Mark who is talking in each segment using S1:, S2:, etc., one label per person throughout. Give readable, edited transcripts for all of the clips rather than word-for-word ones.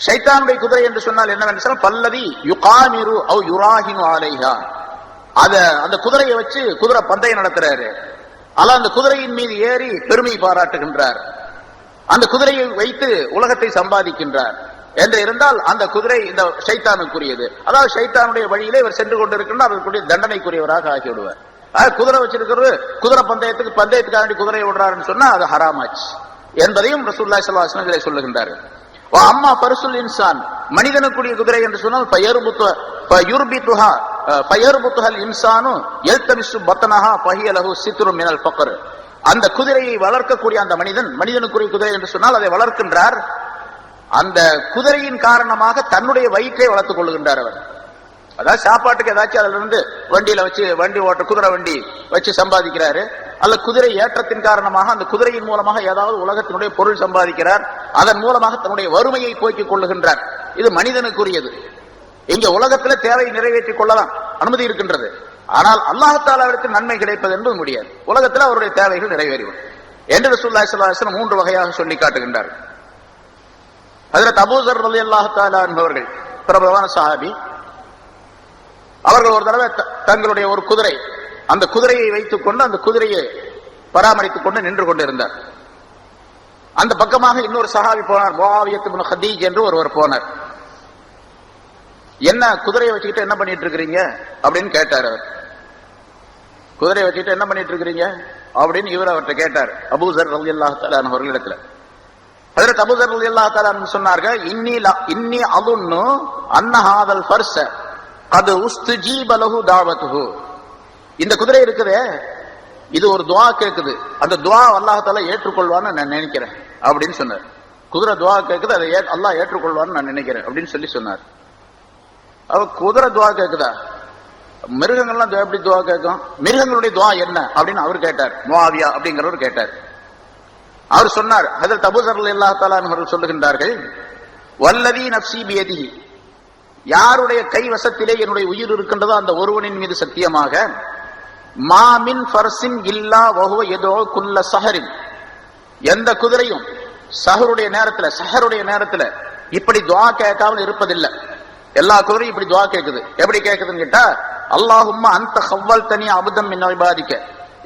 S1: ஷைத்தானுடைய குதிரை என்று சொன்னால் என்னவென்று சொன்னால் பல்லதி யுகாமிரு அவ் யுராஹினு அலைஹா, அந்த குதிரையை வச்சு குதிரை பந்தயம் நடத்துறாரு. அல்ல அந்த குதிரையின் மீது ஏறி பெருமை பாராட்டுகின்றார், அந்த குதிரையை வைத்து உலகத்தை சம்பாதிக்கின்றார் என்று இருந்தால் அந்த குதிரை இந்த ஷைத்தானுக்குரியது. அதாவது ஷைத்தானுடைய வழியிலே இவர் சென்று கொண்டிருக்கின்றார், அதற்குரிய தண்டனைக்குரியவராக ஆகிவிடுவார். குதிரை வச்சிருக்கிறது குதிரை பந்தயத்துக்காண்டி குதிரையை விடுறாருன்னு சொன்னா அது ஹராமாச்சு என்பதையும் ரசூலுல்லாஹி ஸல்லல்லாஹு அலைஹி வஸல்லம் சொல்லுகின்றார். அம்மா பர்சுல் இன்சான், மனிதனுக்குரிய குதிரை என்று சொன்னால் அந்த குதிரையை வளர்க்கக்கூடிய அந்த மனிதனுக்குரிய குதிரை என்று சொன்னால் அதை வளர்க்கின்றார். அந்த குதிரையின் காரணமாக தன்னுடைய வயிற்றை வளர்த்துக் கொள்ளுகின்றார் அவர். அதாவது சாப்பாட்டுக்கு ஏதாச்சும் அதுல இருந்து வண்டியில வச்சு வண்டி ஓட்ட குதிரை வண்டி வச்சு சம்பாதிக்கிறாரு, அல்ல குதிரை ஏற்றத்தின் காரணமாக அந்த குதிரையின் மூலமாக ஏதாவது உலகத்தினுடைய பொருள் சம்பாதிக்கிறார், அதன் மூலமாக தன்னுடைய வறுமையை போக்கிக் கொள்ளுகின்றார். இது மனிதனுக்குரியது. இங்க உலகத்துல தேவையை நிறைவேற்றிக் கொள்ளலாம், அனுமதி இருக்கின்றது. ஆனால் அல்லாஹ் தஆலாவிற்கு நன்மை கிடைப்பது என்பது முடியாது. உலகத்தில் அவருடைய தேவைகள் நிறைவேறும் என்று ரசூலுல்லாஹி ஸல்லல்லாஹு அலைஹி வஸல்லம் 3 வகையாக சொல்லி காட்டுகின்றார். ஹஜ்ரத் அபூ ஸர் ரலியல்லாஹு தஆலா என்பவர்கள் பிரபலமான சஹாபி. அவர்கள் ஒரு தடவை தங்களுடைய ஒரு குதிரை, அந்த குதிரையை வைத்துக் கொண்டு அந்த குதிரையை பராமரித்துக் கொண்டு நின்று கொண்டிருந்தார். அந்த பக்கமாக இன்னொரு சஹாபி போனார், முஆவியத் இப்னு ஹதீஜ் என்று ஒருவர் போனார். என்ன குதிரையை வச்சுக்கிட்டு என்ன பண்ணிட்டு இருக்கிறீங்க அப்படின்னு கேட்டார். அவர் குதிரையை வச்சுக்கிட்டு என்ன பண்ணிட்டு இருக்கிறீங்க அப்படின்னு இவர் அவர்கிட்ட கேட்டார், அபூ ஸர் ரலியல்லாஹு தஆலா அவர்களிடத்துல. ஹஜ்ரத் அபூ ஸர் ரலியல்லாஹு தஆலா சொன்னார்கள், இன்னி அظن அன்ன ஹாதல் ஃபர்ஸ கத் உஸ்துஜீப லஹு தாவத்துஹு. இந்த குதிரை இருக்குதே, இது ஒரு துஆ கேக்குது, அந்த துஆ அல்லாஹ் தஆலா ஏற்றுக்கொள்வான்னு நான் நினைக்கிறேன் அப்படின்னு சொன்னார். குதிரை துஆ கேக்குது, அதை அல்லாஹ் ஏற்றுக்கொள்வான்னு நான் நினைக்கிறேன் அப்படின்னு சொன்னார். அவ குதிரை துஆ கேக்குதா, மிருகங்கள்லாம் எப்படி துஆ கேட்கும், மிருகங்களுடைய துஆ என்ன அப்படின்னு அவர் கேட்டார். முஆவியா அப்படிங்கிறவர் கேட்டார். அவர் சொன்னார், ஹஜ்ரத் அபூ ஸர் ரலியல்லாஹு தஆலா அவர்கள் சொல்லுகின்றார்கள், வல்லதி நஃப்ஸி பியதிஹி, யாருடைய கை வசத்திலே என்னுடைய உயிர் இருக்கின்றதோ அந்த ஒருவனின் மீது சத்தியமாக, மாமின் ஃபர்ஸின் இல்லா வஹுவ யதுஉ குல்ல ஸஹரின், எந்த குதிரையும் சஹருடைய நேரத்துல இப்படி துஆ கேட்காமல் இருப்பதில்லை. எல்லா குதிரையும் இப்படி துஆ கேக்குது. எப்படி கேக்குதுன்னு கேட்டா, அல்லாஹும்ம அன்த ஹவ்வல்தனி அப்தம் மின் இபாதிக,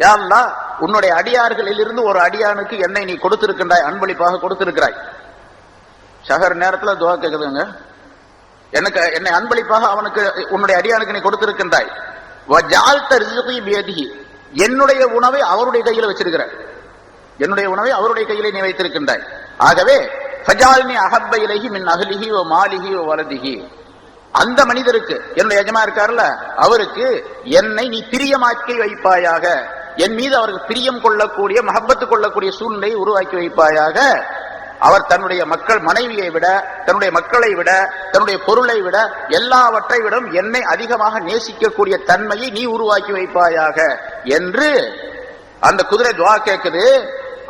S1: யா அல்லாஹ் உன்னுடைய அடியார்களில் இருந்து ஒரு அடியானுக்கு என்னை நீ கொடுத்திருக்கின்றாய், அன்பளிப்பாக கொடுத்திருக்கிறாய். ஷஹர் நேரத்துல துஆ கேக்குதுங்க, என்னை அன்பளிப்பாக அவனுக்கு உன்னுடைய அடியானுக்கு நீ கொடுத்திருக்கின்றாய். வஜஅல்த ரிஸ்கி பியதிஹி, என்னுடைய உணவை அவருடைய கையில வச்சிருக்கிறாய், என்னுடைய உணவை அவருடைய கையிலே நீ வைத்திருக்கின்றாய். ஆகவே ஃபஜஅல்னி அஹப்ப இலைஹி மின் அஹ்லிஹி வ மாலிஹி வ வலதிஹி, அந்த மனிதருக்கு, என்னுடைய எஜமா இருக்காருல்ல, அவருக்கு என்னை நீ பிரியமாக்கி வைப்பாயாக, என் மீது அவருக்கு பிரியம் கொள்ளக்கூடிய மஹப்பத்து கொள்ளக்கூடிய சூழ்நிலையை உருவாக்கி வைப்பாயாக. அவர் தன்னுடைய மனைவியை விட, தன்னுடைய மக்களை விட, தன்னுடைய பொருளை விட, எல்லாவற்றை விட என்னை அதிகமாக நேசிக்கக்கூடிய தன்மையை நீ உருவாக்கி வைப்பாயாக என்று அந்த குதிரை துஆ கேட்குது.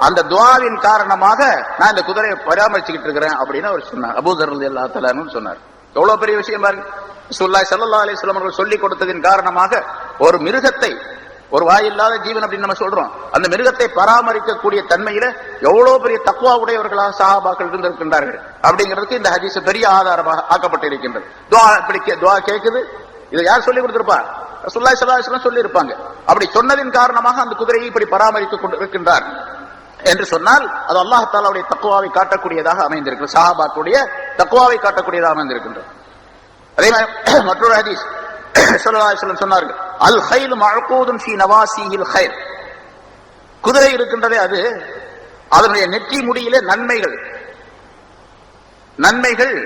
S1: அந்த துஆவின் காரணமாக நான் இந்த குதிரையை பராமரிச்சுக்கிட்டு இருக்கிறேன் அப்படின்னு அவர் சொன்னார். அபூ ஸர் ரலியல்லாஹு தஆலா அன்ஹு சொன்னார். எவ்வளவு பெரிய விஷயம் பாருங்க. ரசூலுல்லாஹி ஸல்லல்லாஹு அலைஹி வஸல்லம் அவர்கள் சொல்லிக் கொடுத்ததின் காரணமாக ஒரு மிருகத்தை, ஒரு வாயில்லாத ஜீவன் அப்படின்னு நம்ம சொல்றோம், அந்த மிருகத்தை பராமரிக்கக்கூடிய தன்மையில எவ்வளவு பெரிய தக்வா உடையவர்களாக சஹாபாக்கள் இருந்திருக்கின்றார்கள் அப்படிங்கிறதுக்கு இந்த ஹதீஸ் பெரிய ஆதாரமாக ஆக்கப்பட்டு இருக்கின்றது. துஆ கேக்குது, இதை யார் சொல்லி கொடுத்திருப்பா? ரசூலுல்லாஹி ஸல்லல்லாஹு அலைஹி வஸல்லம் சொல்லி இருப்பாங்க. அப்படி சொன்னதின் காரணமாக அந்த குதிரையை இப்படி பராமரித்துக் கொண்டிருக்கின்றார் என்று சொன்னால் அது அல்லாஹ் தஆலாவுடைய தக்வாவை காட்டக்கூடியதாக அமைந்திருக்கு, சஹாபாக்களுடைய தக்வாவை காட்டக்கூடியதாக அமைந்திருக்கின்றது. அதே மாதிரி மற்றொரு ஹதீஸ் ஸல்லல்லாஹு அலைஹி வஸல்லம் சொன்னார்கள், அல் கைல் மஅகூதுன் ஃபீ நவாசிஹில் கைர், குதிரை இருக்கின்றதே அது, அதனுடைய நெற்றி முடியிலே நன்மைகள்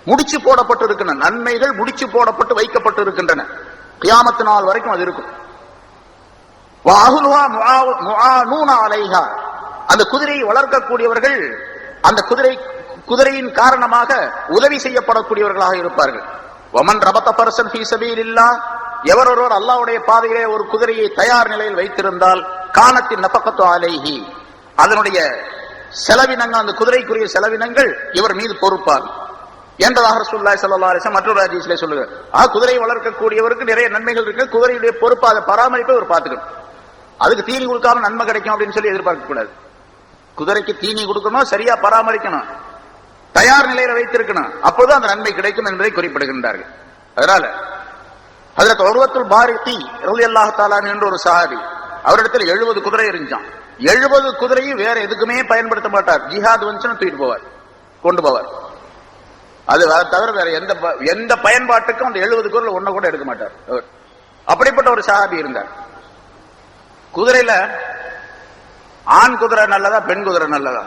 S1: முடிச்சு போடப்பட்டு இருக்கின்றன, நன்மைகள் முடிச்சு போடப்பட்டு வைக்கப்பட்டு இருக்கின்றன. கியாமத் நாள் வரைக்கும் அது இருக்கும். வஅஹ்லுஹா முஆனூன அலைஹா, அந்த குதிரையை வளர்க்கக்கூடியவர்கள் அந்த குதிரையின் காரணமாக உதவி செய்யப்படக்கூடியவர்களாக இருப்பார்கள். வமன் ரபத ஃபர்ஸன் ஃபீ ஸபீலில்லாஹ், எவர் ஒருவர் அல்லாஹ்வுடைய பாதையிலே ஒரு குதிரையை தயார் நிலையில் வைத்திருந்தால், கானத்தின் நஃபகத்து அலைஹி, அதனுடைய செலவினங்கள், அந்த குதிரைக்குரிய செலவினங்கள் இவர் மீது பொறுப்பார் என்றதாக ரசூலுல்லாஹி ஸல்லல்லாஹு அலைஹி வஸல்லம் மற்றொரு ஹதீஸிலே சொல்லுகிறார். குதிரை வளர்க்கக்கூடியவருக்கு நிறைய நன்மைகள் இருக்கு, குதிரையுடைய பொறுப்பு, அதை பராமரிப்பை ஒரு பார்த்துக்கணும். அதுக்கு தீனி கொடுக்காம நன்மை கிடைக்கும் அப்படின்னு சொல்லி எதிர்பார்க்க கூடாது. குதிரைக்கு தீனி கொடுக்கணும், சரியா பராமரிக்கணும், தயார் நிலையில வைத்திருக்கணும், அப்போது அந்த நன்மை கிடைக்கும் என்பதை குறிப்பிடுகின்றார்கள். அதனால ஹஜ்ரத் உர்வத்துல் பாரிகி ரலியல்லாஹு தஆலா என்ற ஒரு சஹாபி, அவரிடத்தில் 70 குதிரை இருந்துச்சான். 70 குதிரையும் வேற எதுக்குமே பயன்படுத்த மாட்டார். ஜிஹாத் வந்துச்சுன்னு தூக்கிட்டு போவார், கொண்டு போவார். அது தவிர வேற எந்த பயன்பாட்டுக்கும் அந்த 70 குதிரை ஒன்ன கூட எடுக்க மாட்டார். அப்படிப்பட்ட ஒரு சஹாபி இருந்தார். குதிரையில ஆண் குதிரை நல்லதா பெண் குதிரை நல்லதா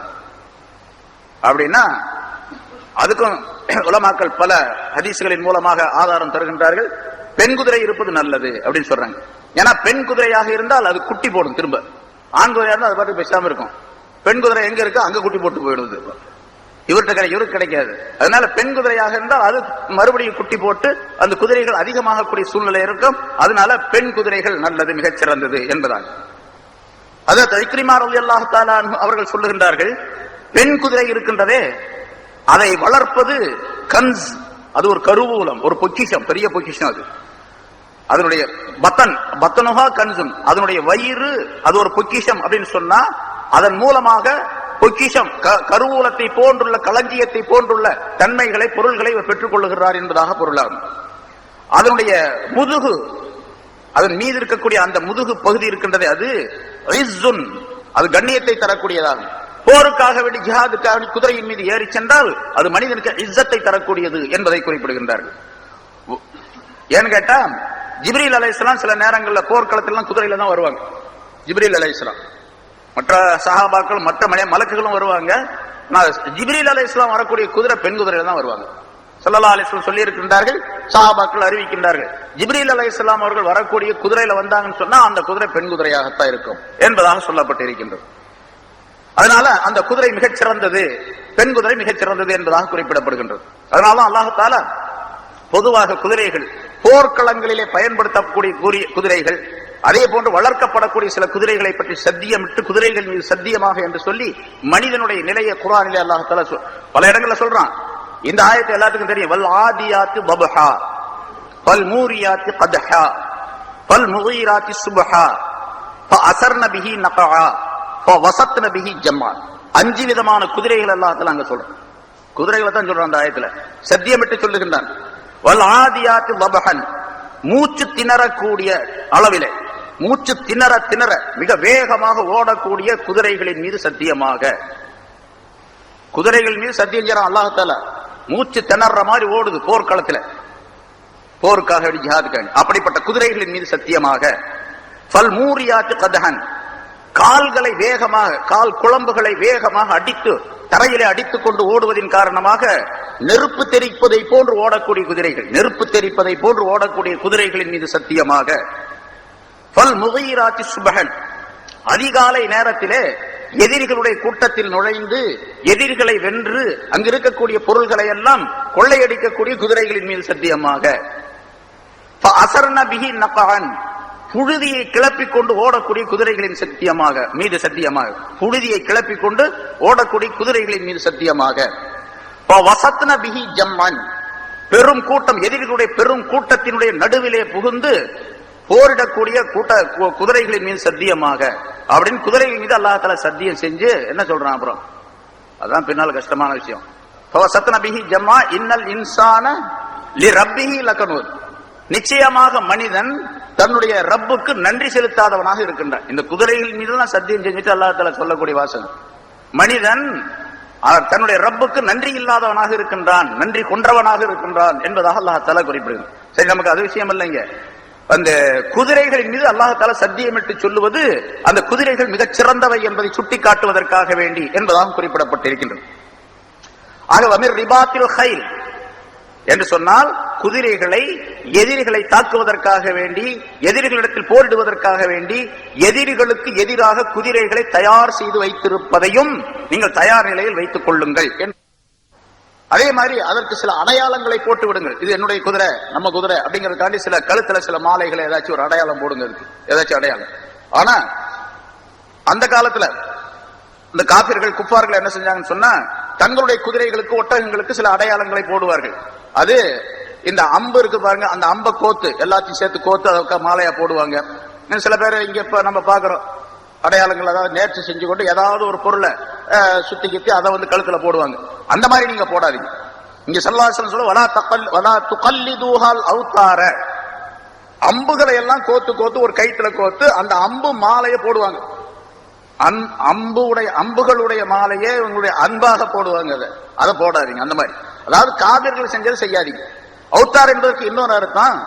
S1: அப்படின்னா அதுக்கும் உலமாக்கள் பல ஹதீஸ்களின் மூலமாக ஆதாரம் தருகின்றார்கள். பெண் குதிரை இருப்பது நல்லது அப்படின்னு சொல்றாங்க. ஏன்னா பெண் குதிரையாக இருந்தால் அது குட்டி போடும் திரும்ப. ஆண் குதிரையா இருந்தால் அது பாட்டு பேசாம இருக்கும். பெண் குதிரை எங்க இருக்கோ அங்க குட்டி போட்டு போயிடுது. இவருக்கு கிடைக்காது. அதனால பெண் குதிரையாக இருந்தால் அது மறுபடியும் குட்டி போட்டு அந்த குதிரைகள் அதிகமாக கூடிய சூழ்நிலை இருக்கும். அதனால பெண் குதிரைகள் நல்லது, மிகச் சிறந்தது என்பதாக ஹஜ்ரத் இக்ரிமா ரலியல்லாஹு தஆலா அவர்கள் சொல்லுகின்றார்கள், பெண் குதிரை இருக்கின்றதே அதை வளர்ப்பது கன்ஸ், அது ஒரு கருவூலம், ஒரு பொக்கிஷம், பெரிய பொக்கிஷம். அது அதனுடைய பத்தனுகா கன்சும், அதனுடைய வயிறு அது ஒரு பொக்கிஷம் அப்படின்னு சொன்னா அதன் மூலமாக பொக்கிஷம் கருவூலத்தை போன்றுள்ள களஞ்சியத்தை போன்றுள்ள தன்மைகளை பொருள்களை பெற்றுக் கொள்ளுகிறார் என்பதாக பொருளாகும். அதனுடைய முதுகு, அதன் மீது இருக்கக்கூடிய அந்த முதுகு பகுதி இருக்கின்றதே அது இஸ்ஸுன், அது கண்ணியத்தை தரக்கூடியதாகும். போருக்காக வேண்டி ஜிஹாதுக்காக வேண்டி குதிரையின் மீது ஏறி சென்றால் அது மனிதனுக்கு இஸ்ஸத்தை தரக்கூடியது என்பதை குறிப்பிடுகின்றார்கள். ஏன்னு கேட்டா ஜிப்ரீல் அலைஹிஸ்ஸலாம் சில நேரங்களில் போர்க்களத்திலாம் குதிரையில தான் வருவாங்க. ஜிப்ரீல் அலைஹிஸ்ஸலாம், மற்ற சஹாபாக்கள் மற்ற மலக்குகளும் வருவாங்க. ஜிப்ரீல் அலைஹிஸ்ஸலாம் வரக்கூடிய குதிரை பெண் குதிரையில தான் வருவாங்க. ஸல்லல்லாஹு அலைஹி வஸல்லம் சொல்லி இருக்கின்றார்கள், சஹாபாக்கள் அறிவிக்கின்றார்கள், ஜிப்ரீல் அலைஹிஸ்ஸலாம் அவர்கள் வரக்கூடிய குதிரையில வந்தாங்கன்னு சொன்னா அந்த குதிரை பெண் குதிரையாகத்தான் இருக்கும் என்பதாக சொல்லப்பட்டிருக்கின்றது. அதனால அந்த குதிரை மிகச் சிறந்தது, பெண் குதிரை மிகச் சிறந்தது என்பதாக குறிப்பிடப்படுகின்றது. அதனால அல்லாஹ் தஆலா பொதுவாக குதிரைகள் போர்க்களங்களிலே பயன்படுத்தக்கூடிய குதிரைகள், அதே போன்று வளர்க்கப்படக்கூடிய சில குதிரைகளை பற்றி சத்தியமிட்டு குதிரைகள் மீது சத்தியமாக என்று சொல்லி மனிதனுடைய நிலையை குர்ஆனிலே அல்லாஹ் தஆலா பல இடங்கள்ல சொல்றான். இந்த ஆயத்தை எல்லாத்துக்கும் தெரியும். வல் ஆதியாத்தி தபஹா வல் மூரியாத்தி கதஹா வல் முகீராத்தி சுபஹா ஃபஅஸர்ன பிஹி நகஆ ஃபவஸத்ன பிஹி ஜம்ஆ. 5 விதமான குதிரைகள் அல்லாஹ் தஆலா அங்க சொல்றான். குதிரைகளை தான் சொல்றான் அந்த ஆயத்துல, சத்தியமிட்டு சொல்லுகின்றான். வல் ஆதியாத்தி தபஹன், மூச்சு திணறக்கூடிய அளவிலே, மூச்சு திணற மிக வேகமாக ஓடக்கூடிய குதிரைகளின் மீது சத்தியமாக. குதிரைகள் மீது சத்தியம் செய்யறான் அல்லாஹ் தஆலா. மூச்சு திணற மாதிரி ஓடுது போர்க்களத்துல, போருக்காக ஜிஹாதுக்காக. அப்படிப்பட்ட குதிரைகளின் மீது சத்தியமாக. ஃபல் மூரியாத் கதஹன், கால்களை வேகமாக, கால் குழம்புகளை வேகமாக அடித்து தரையிலே அடித்துக் கொண்டு ஓடுவதின் காரணமாக நெருப்பு தெரிப்பதை போன்று ஓடக்கூடிய குதிரைகள், நெருப்பு தெரிப்பதை போன்று ஓடக்கூடிய குதிரைகளின் மீது சத்தியமாக. ஃபல் முகீராத்தி சுபஹன், அதிகாலை நேரத்திலே எதிரிகளுடைய கூட்டத்தில் நுழைந்து எதிரிகளை வென்று அங்கு இருக்கக்கூடிய பொருள்களை எல்லாம் கொள்ளையடிக்கக்கூடிய குதிரைகளின் மீது சத்தியமாக. ஃபஅஸர்ன பிஹி நகஅன், புழுதியை கிளப்பிக் கொண்டு ஓடக்கூடிய குதிரைகளின் சத்தியமாக மீது சத்தியமாக. புழுதியை கிளப்பிக் கொண்டு ஓடக்கூடிய குதிரைகளின் மீது சத்தியமாக. ஃபவஸத்ன பிஹி ஜம்அன், பெரும் கூட்டம், எதிரிகளுடைய பெரும் கூட்டத்தினுடைய நடுவிலே புகுந்து போரிடக்கூடிய குதிரைகளின் மீது சத்தியமாக அப்படின்னு குதிரைகள் மீது அல்லாஹ் தஆலா சத்தியம் செஞ்சு என்ன சொல்றான் அப்புறம்? அதான் பின்னால் கஷ்டமான விஷயம். ஃபவஸத்ன பிஹி ஜம்ஆ இன்னல் இன்சான லிரப்பிஹி லகனூத், நிச்சயமாக மனிதன் தன்னுடைய ரப்புக்கு நன்றி செலுத்தாதவனாக இருக்கின்றான். இந்த குதிரைகள் மீது தான் சத்தியம் செஞ்சுட்டு அல்லாஹ் தஆலா சொல்லக்கூடிய வாசகம், மனிதன் தன்னுடைய ரப்புக்கு நன்றி இல்லாதவனாக இருக்கின்றான், நன்றி கொன்றவனாக இருக்கின்றான் என்பதாக அல்லாஹ் தஆலா குறிப்பிடுகிறான். சரி, நமக்கு அது விஷயம் இல்லைங்க. அந்த குதிரைகளின் மீது அல்லாஹ் தஆலா சத்தியமிட்டு சொல்லுவது அந்த குதிரைகள் மிகச் சிறந்தவை என்பதை சுட்டிக்காட்டுவதற்காக வேண்டி என்பதாக குறிப்பிடப்பட்டிருக்கின்றது. ஆக வமிர் ரிபாத்தில் ஹைல் என்று சொன்னால் குதிரைகளை எதிரிகளை தாக்குவதற்காக வேண்டி, எதிரிகளிடத்தில் போரிடுவதற்காக வேண்டி, எதிரிகளுக்கு எதிராக குதிரைகளை தயார் செய்து வைத்திருப்பதையும் நீங்கள் தயார் நிலையில் வைத்துக் கொள்ளுங்கள். அதே மாதிரி அதற்கு சில அடையாளங்களை போட்டு விடுங்கள். இது என்னுடைய குதிரை, நம்ம குதிரை அப்படிங்கறதுக்காண்டி சில கழுத்துல சில மாலைகளை ஏதாச்சும் ஒரு அடையாளம் போடுங்க, அதுக்கு ஏதாச்சும் அடையாளம். ஆனா அந்த காலத்துல இந்த காபிர்கள் குஃபார்கள் என்ன செஞ்சாங்கன்னு சொன்னா, தங்களுடைய குதிரைகளுக்கு ஒட்டகங்களுக்கு சில அடையாளங்களை போடுவார்கள். அது இந்த அம்பு இருக்கு பாருங்க, அந்த அம்பை கோத்து எல்லாத்தையும் சேர்த்து கோத்து அதற்கு மாலையா போடுவாங்க. சில பேர் இங்க இப்ப நம்ம பாக்குறோம் அடையாளங்கள், அதாவது நேர்ச்சி செஞ்சு கொண்டு ஏதாவது ஒரு பொருளை சுத்தி கித்தி அதை கழுத்துல போடுவாங்க. அந்த மாதிரி நீங்க போடாதீங்க. இங்க ஸல்லல்லாஹு அலைஹி வஸல்லம் வலா துகல்லிதுஹல் அவுதார, அம்புகளை எல்லாம் கோத்து ஒரு கைத்துல கோத்து அந்த அம்பு மாலையை போடுவாங்க. அம்புகளுடைய மாலையே உங்களுடைய அன்பாக போடுவாங்க. அதை போடாதீங்க. அந்த மாதிரி, அதாவது காபிர்கள் செஞ்சதை செய்யாதீங்க. அவுத்தார் என்பதற்கு இன்னொரு அர்த்தம்,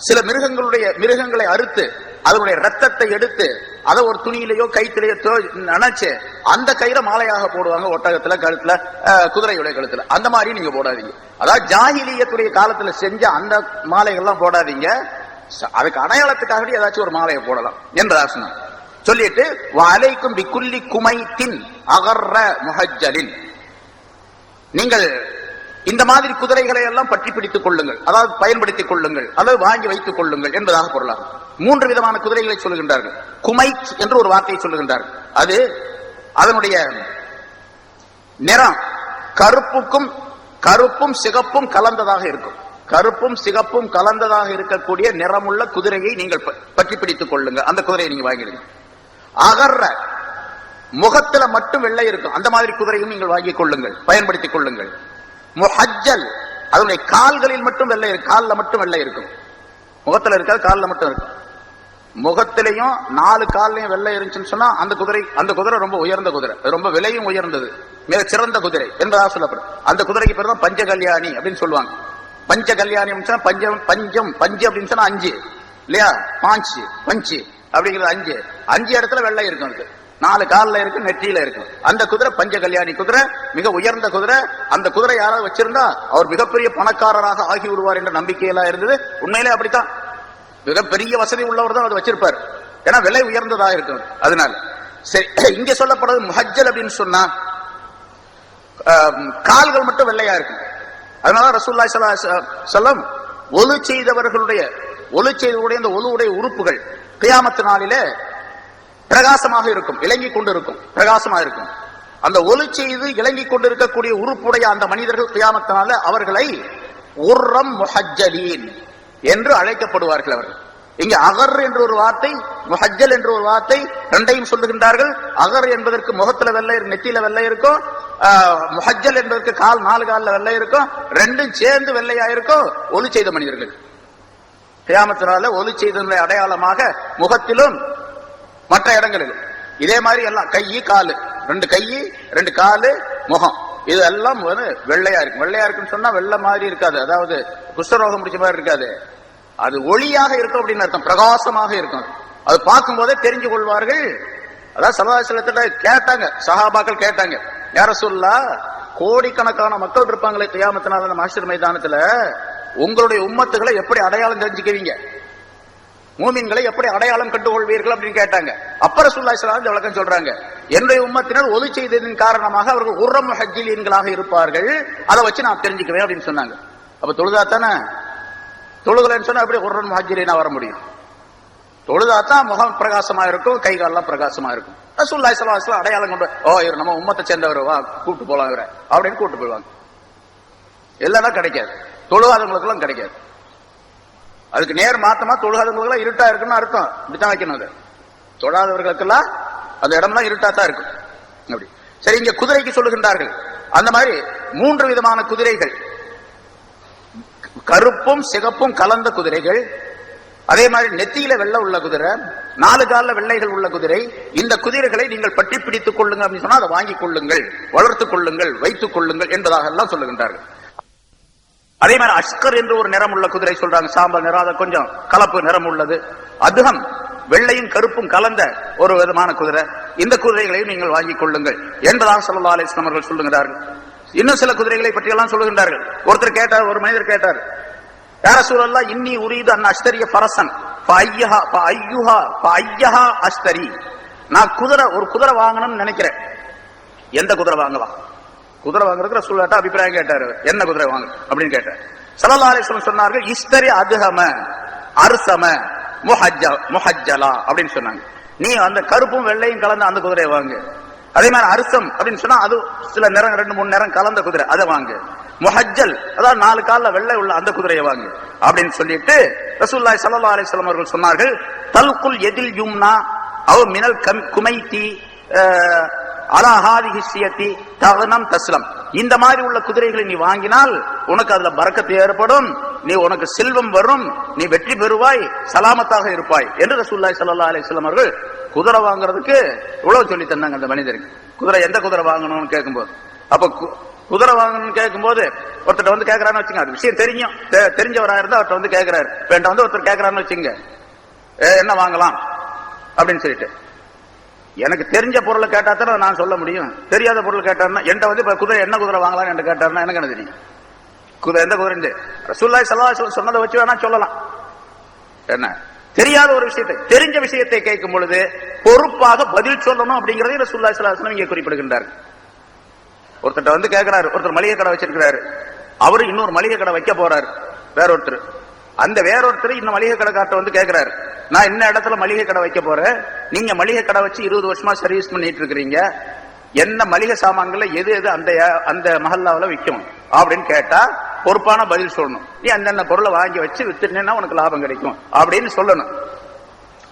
S1: சில மிருகங்களை அறுத்து அதனுடைய ரத்தத்தை எடுத்து அதை ஒரு துணியிலேயோ கைத்திலேயோ நினைச்சு அந்த கயிறை மாலையாக போடுவாங்க. ஒட்டகத்துல, கழுத்துல, குதிரையுடைய கழுத்துல. அந்த மாதிரி நீங்க போடாதீங்க. அதாவது ஜாஹிலியத்துடைய காலத்துல செஞ்ச அந்த மாலைகள்லாம் போடாதீங்க. அதுக்கு அடையாளத்துக்காக ஏதாச்சும் ஒரு மாலையை போடலாம் என்று ஆசனம் சொல்லிட்டு, வலைக்கும் பிக்குல்லி குமைத்தின் அகர்ற முஹஜ்ஜலின், நீங்கள் இந்த மாதிரி குதிரைகளை எல்லாம் பற்றி பிடித்துக் கொள்ளுங்கள், அதாவது பயன்படுத்திக் கொள்ளுங்கள், அல்லது வாங்கி வைத்துக் கொள்ளுங்கள் என்பதாக பொருளாகும். 3 விதமான குதிரைகளை சொல்லுகின்றார்கள். குமைத் என்று ஒரு வார்த்தையை சொல்லுகின்றார்கள். அது அதனுடைய நிறம் கருப்பும் சிகப்பும் கலந்ததாக இருக்கும். கருப்பும் சிகப்பும் கலந்ததாக இருக்கக்கூடிய நிறமுள்ள குதிரையை நீங்கள் பற்றி பிடித்துக் கொள்ளுங்க. அந்த குதிரையை நீங்க வாங்கிடுங்க. அகர்ற, முகத்துல மட்டும் வெள்ளை இருக்கும், அந்த மாதிரி குதிரையும் நீங்கள் வாங்கிக் கொள்ளுங்கள், பயன்படுத்திக் கொள்ளுங்கள். முஹஜ்ஜல், அதனுடைய கால்களில் மட்டும் வெள்ளை இருக்கும், காலில் மட்டும் வெள்ளை இருக்கும். முகத்துல இருக்காது, காலில் மட்டும் இருக்கும். முகத்திலையும் 4 காலையும் வெள்ளை இருந்துச்சுன்னு சொன்னா அந்த குதிரை ரொம்ப உயர்ந்த குதிரை, ரொம்ப விலையும் உயர்ந்தது, மிக சிறந்த குதிரை என்பதாக சொல்லப்படும். அந்த குதிரைக்கு பேர் தான் பஞ்சகல்யாணி அப்படின்னு சொல்லுவாங்க. பஞ்ச கல்யாணி பஞ்சு அப்படின்னு சொன்னா 5 இல்லையா, பஞ்சு அப்படிங்கிறது 5 இடத்துல வெள்ளை இருக்கும். அதுக்கு 4 காலில் இருக்கு, நெற்றியில இருக்கும். அந்த குதிரை பஞ்ச கல்யாணி குதிரை, மிக உயர்ந்த குதிரை. அந்த குதிரை யாராவது வச்சிருந்தா அவர் மிகப்பெரிய பணக்காரராக ஆகி விடுவார் என்ற நம்பிக்கையெல்லாம் இருந்தது. உண்மையிலே அப்படித்தான், மிகப்பெரிய வசதி உள்ளவர் தான் அதை வச்சிருப்பார். ஏன்னா விலை உயர்ந்ததாக இருக்கும். அதனால சரி, இங்க சொல்லப்படுறது முஹஜ்ஜல் அப்படின்னு சொன்னா கால்கள் மட்டும் வெள்ளையா இருக்கும். அதனால ரசூலுல்லாஹி ஸல்லல்லாஹு அலைஹி வஸல்லம் ஒலு செய்தவர்களுடைய இந்த ஒலுவுடைய உறுப்புகள் கியாமத் நாளிலே பிரகாசமாக இருக்கும், இலங்கிக் கொண்டிருக்கும், பிரகாசமாக இருக்கும். அந்த ஒலு செய்து இலங்கிக் கொண்டிருக்கக்கூடிய உறுப்புடைய அந்த மனிதர்கள் கியாமத்தினால அவர்களை உர்ரம் முஹஜ்ஜலீன் என்று அழைக்கப்படுவார்கள். அவர்கள் இங்க அகர் என்ற ஒரு வார்த்தை, முஹஜ்ஜல் என்ற ஒரு வார்த்தை, ரெண்டையும் சொல்லுகின்றார்கள். அகர் என்பதற்கு முகத்துல வெள்ளை, நெத்தியில வெள்ளை இருக்கும். முஹஜ்ஜல் என்பதற்கு 4 காலில் வெள்ளை இருக்கும். ரெண்டும் சேர்ந்து வெள்ளையா இருக்கும். ஒலு செய்த மனிதர்கள் கியாமத்தினால ஒலு செய்தனுடைய அடையாளமாக முகத்திலும் மற்ற இடங்களிலும் இதே மாதிரி எல்லாம் கை காலு, 2 கை 2 காலு, முகம், இது எல்லாம் வெள்ளையா இருக்கும். வெள்ளையா இருக்குன்னு சொன்னா வெள்ளை மாதிரி இருக்காது, அதாவது குஷ்டரோகம் முடிச்ச மாதிரி இருக்காது. அது ஒளியாக இருக்கும் அப்படின்னு அர்த்தம், பிரகாசமாக இருக்கும். அது பார்க்கும் போதே தெரிஞ்சு கொள்வார்கள். அதாவது ஸல்லல்லாஹு அலைஹி வஸல்லம் கேட்டாங்க, சஹாபாக்கள் கேட்டாங்க, யா ரசூலுல்லாஹ், கோடிக்கணக்கான மக்கள் இருப்பாங்களே கியாமத்தினால அந்த மஹ்ஷர் மைதானத்துல, உங்களுடைய உம்மத்துகளை எப்படி அடையாளம் தெரிஞ்சுக்குவீங்க, மூமின்களை எப்படி அடையாளம் கண்டுகொள்வீர்கள் அப்படின்னு கேட்டாங்க. அப்ப ரசூலுல்லாஹி ஸல்லல்லாஹு அலைஹி வஸல்லம் விளக்கம் சொல்றாங்க, என்னுடைய உம்மத்தினர் ஒலு செய்ததின் காரணமாக அவர்கள் உர்ரம் முஹஜ்ஜலீன்களாக இருப்பார்கள், அதை வச்சு நான் தெரிஞ்சுக்குவேன் அப்படின்னு சொன்னாங்க. அப்ப தொழுதாத்தானே, தொழுகலன்னு சொன்னா எப்படி உர்ரம் முஹஜ்ஜலீனா வர முடியும்? தொழுதாத்தான் முகம் பிரகாசமா இருக்கும், கை காலெல்லாம் பிரகாசமா இருக்கும். ரசூலுல்லாஹி ஸல்லல்லாஹு அலைஹி வஸல்லம் அடையாளம் கொண்டு, இவர் நம்ம உம்மத்தை சேர்ந்தவர், வா கூப்பிட்டு போலாம் இவரை அப்படின்னு கூப்பிட்டு போயிடுவாங்க. இல்லைன்னா கிடைக்காது, தொழுகாதவங்களுக்கு எல்லாம் கிடைக்காது. அதுக்கு நேர் மாத்தமா தொழுகாதவங்களுக்கு இருட்டா இருக்குன்னு அர்த்தம். இப்படித்தான் வைக்கணும். அது தொழாதவர்களுக்கெல்லாம் அந்த இடம்லாம் இருட்டா தான் இருக்கும். அப்படி சரி, இங்க குதிரைக்கு சொல்லுகின்றார்கள். அந்த மாதிரி 3 விதமான குதிரைகள், கருப்பும் சிகப்பும் கலந்த குதிரைகள், அதே மாதிரி நெத்தியில வெள்ளை உள்ள குதிரை, 4 காலில் வெள்ளைகள் உள்ள குதிரை. இந்த குதிரைகளை நீங்கள் பற்றி பிடித்துக் கொள்ளுங்க அப்படின்னு சொன்னா அதை வாங்கிக் கொள்ளுங்கள், வளர்த்துக் கொள்ளுங்கள், வைத்துக் கொள்ளுங்கள் என்பதாக எல்லாம் சொல்லுகின்றார்கள். அதே மாதிரி அஷ்கர் என்று ஒரு நிறம் உள்ள குதிரை சொல்றாங்க, சாம்பல் நிறம், கொஞ்சம் கலப்பு நிறம் உள்ளது. அதுகம், வெள்ளையும் கருப்பும் கலந்த ஒரு விதமான குதிரை. இந்த குதிரைகளையும் நீங்கள் வாங்கிக் கொள்ளுங்கள் என்பதாக ஸல்லல்லாஹு அலைஹி வஸல்லம் அவர்கள் சொல்லுகிறார்கள். இன்னும் சில குதிரைகளை பற்றி எல்லாம் சொல்லுகின்றார்கள். ஒருத்தர் கேட்டார், ஒரு மனிதர் கேட்டார், யா ரசூலல்லாஹ், இன்னி உரீது அன் அஷ்தரிய ஃபரஸன் ஃபஅய்யுஹா அஷ்தரி. நான் ஒரு குதிரை வாங்கணும்னு நினைக்கிறேன், எந்த குதிரை வாங்கலாம்? குதிரை வாங்குறதுக்கு ரசூலுல்லாஹ் அபிப்பிராயம் கேட்டாரு, என்ன குதிரை வாங்க அப்படின்னு கேட்டார். ஸல்லல்லாஹு அலைஹி வஸல்லம் சொன்னார்கள், இஸ்தரி அதுஹம அர்சம முஹஜ்ஜலா அப்படின்னு சொன்னாங்க. நீ அந்த கருப்பும் வெள்ளையும் கலந்த அந்த குதிரையை வாங்கு. அதே மாதிரி அர்சம் அப்படின்னு சொன்னா அது சில நிறம், 2-3 நிறம் கலந்த குதிரை, அதை வாங்கு. முஹஜ்ஜல், அதாவது 4 காலில் வெள்ளை உள்ள அந்த குதிரையை வாங்கு அப்படின்னு சொல்லிட்டு ரசூலுல்லாஹி ஸல்லல்லாஹு அலைஹி வஸல்லம் அவர்கள் சொன்னார்கள், தல்குல் எதில் யும்னா அவ் மினல் குமைத்தி அலா ஹாதிஹி ஷியத்தி தகனம் தஸ்லம், இந்த மாதிரி உள்ள குதிரைகளை நீ வாங்கினால் உனக்கு அதுல பரக்கத்து ஏற்படும், நீ உனக்கு செல்வம் வரும், நீ வெற்றி பெறுவாய், சலாமத்தாக இருப்பாய் என்று ரசூலுல்லாஹி ஸல்லல்லாஹு அலைஹி வஸல்லம் அவர்கள் குதிரை வாங்குறதுக்கு இவ்வளவு சொல்லி தந்தாங்க. அந்த மனிதருக்கு குதிரை எந்த குதிரை வாங்கணும்னு கேட்கும்போது, அப்ப குதிரை வாங்கணும்னு கேட்கும்போது ஒருத்தர் வந்து கேட்கறான்னு வச்சுங்க, அது விஷயம் தெரிஞ்சவராக இருந்தா அவர்கிட்ட வந்து கேட்கிறாரு. வேண்டாம் வந்து ஒருத்தர் கேட்கறான்னு வச்சுங்க, என்ன வாங்கலாம் அப்படின்னு சொல்லிட்டு, எனக்கு தெரிஞ்ச பொருளை கேட்டா தான் நான் சொல்ல முடியும். தெரியாத பொருள் கேட்டாருன்னா என்கிட்ட வந்து இப்ப குதிரை என்ன குதிரை வாங்கலாம் என்று கேட்டாருன்னா எனக்கு என்ன தெரியும்? குதிரை எந்த குதிரை ரசூலுல்லாஹி ஸல்லல்லாஹு அலைஹி வஸல்லம் சொன்னதை வச்சு வேணா சொல்லலாம். என்ன தெரியாத ஒரு விஷயத்தை தெரிஞ்ச விஷயத்தை கேட்கும் பொழுது பொறுப்பாக பதில் சொல்லணும் அப்படிங்கறதை ரசூலுல்லாஹி ஸல்லல்லாஹு அலைஹி வஸல்லம் இங்கே குறிப்பிடுகின்றார். ஒருத்தர் வந்து கேட்கிறாரு, ஒருத்தர் மளிகை கடை வச்சிருக்கிறாரு, அவரு இன்னொரு மளிகை கடை வைக்க போறாரு. வேறொருத்தர், அந்த வேறொருத்தர் இந்த மளிகை கடைக்கார்ட்ட வந்து கேட்கிறாரு, நான் இந்த இடத்துல மளிகை கடை வைக்க போறேன், நீங்க மளிகை கடை வச்சு 20 வருஷமா சர்வீஸ் பண்ணிட்டு இருக்கிறீங்க, என்ன மளிகை சாமான்களை எது எது அந்த மஹல்லாவில் விற்கும் அப்படின்னு கேட்டா பொறுப்பான பதில் சொல்லணும். நீ அந்தந்த பொருளை வாங்கி வச்சு வித்துட்டேன்னா உனக்கு லாபம் கிடைக்கும் அப்படின்னு சொல்லணும்.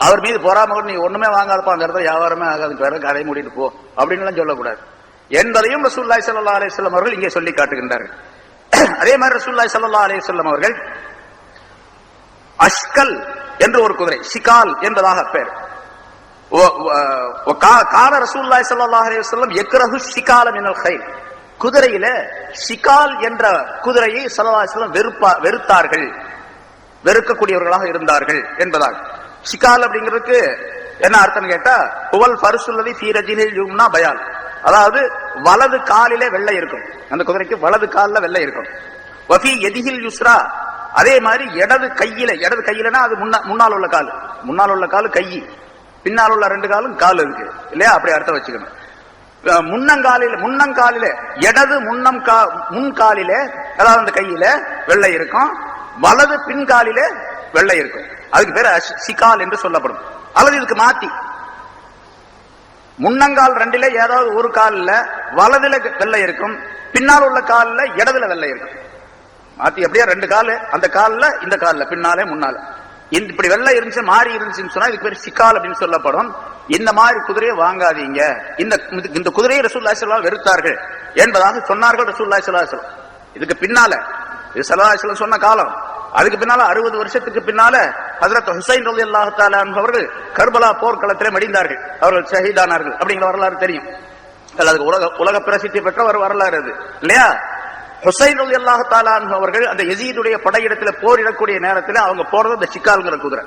S1: அவர் மீது பொறாம நீ ஒண்ணுமே வாங்காதப்பா, அந்த இடத்துல வியாபாரமே ஆகாதுக்கு வேற கதை மூடிட்டு போ அப்படின்னு எல்லாம் சொல்லக்கூடாது என்பதையும் ரசூலுல்லாஹி ஸல்லல்லாஹு அலைஹி வஸல்லம் அவர்கள் இங்கே சொல்லி காட்டுகின்றார்கள். அதே மாதிரி ரசூலுல்லாஹி ஸல்லல்லாஹு அலைஹி வஸல்லம் அவர்கள் அஷ்கல் என்று ஒரு குதிரை, ஷிகால் என்பதாக பெயர், கான ரசூலுல்லாஹி ஸல்லல்லாஹு அலைஹி வஸல்லம் யக்ரஹு ஷிகால மினல் கைல், குதிரையில ஷிகால் என்ற குதிரையை ஸல்லல்லாஹு அலைஹி வஸல்லம் வெறுத்தார்கள், வெறுக்கக்கூடியவர்களாக இருந்தார்கள் என்பதாக. ஷிகால் அப்படிங்கிறதுக்கு என்ன அர்த்தம் கேட்டா, புவல் ஃபர்சுல்லதி ஃபீ ரஜிலில் யும்னா பயால், அதாவது வலது காலிலே வெள்ளை இருக்கும், அந்த குதிரைக்கு வலது காலில் வெள்ளை இருக்கும். வஃபி யதிஹில் யுஸ்ரா, அதே மாதிரி இடது கையிலனா அது முன்னால் உள்ள கால், முன்னால் உள்ள கால் கை, பின்னால் உள்ள 2 காலும் கால் இருக்கு இல்லையா, அப்படி அர்த்தம் வச்சுக்கணும். முன்னங்காலில இடது முன்காலிலே, அதாவது அந்த கையில வெள்ளை இருக்கும், வலது பின்காலிலே வெள்ளை இருக்கும், அதுக்கு பேர் ஷிகால் என்று சொல்லப்படும். அல்லது இதுக்கு மாத்தி முன்னங்கால் 2ல ஏதாவது ஒரு காலில் வலதுல வெள்ளை இருக்கும், பின்னால் உள்ள காலில் இடதுல வெள்ளை இருக்கும். மாத்தி அப்படியே 2 காலு, அந்த காலில் இந்த காலில் பின்னாலே முன்னால இப்படி வெள்ளை இருந்துச்சு மாறி இருந்துச்சுன்னு சொன்னா இதுக்கு பேர் ஷிகால் அப்படின்னு சொல்லப்படும். இந்த மாதிரி குதிரையை வாங்காதீங்க, இந்த குதிரையை ரசூலுல்லாஹி ஸல்லல்லாஹு அலைஹி வஸல்லம் வெறுத்தார்கள் என்பதாக சொன்னார்கள் ரசூலுல்லாஹி ஸல்லல்லாஹு அலைஹி வஸல்லம். இதுக்கு பின்னால இது ஸல்லல்லாஹு அலைஹி வஸல்லம் சொன்ன காலம், அதுக்கு பின்னால 60 வருஷத்துக்கு பின்னால ஹஜ்ரத் ஹுசைன் ரலியல்லாஹு தஆலா அன்ஹு அவர்கள் கர்பலா போர்க்களத்திலே மடிந்தார்கள், அவர்கள் ஷஹீதானார்கள் அப்படிங்கிற வரலாறு தெரியும். அதுக்கு உலக பிரசித்தி பெற்ற ஒரு வரலாறு அது இல்லையா. ஹுசைன் ரலியல்லாஹு தஆலா அன்ஹு அவர்கள் அந்த யஸீதுடைய படையிடத்தில் போரிடக்கூடிய நேரத்தில் அவங்க போறது அந்த ஷிகால்ங்கிற குதிரை,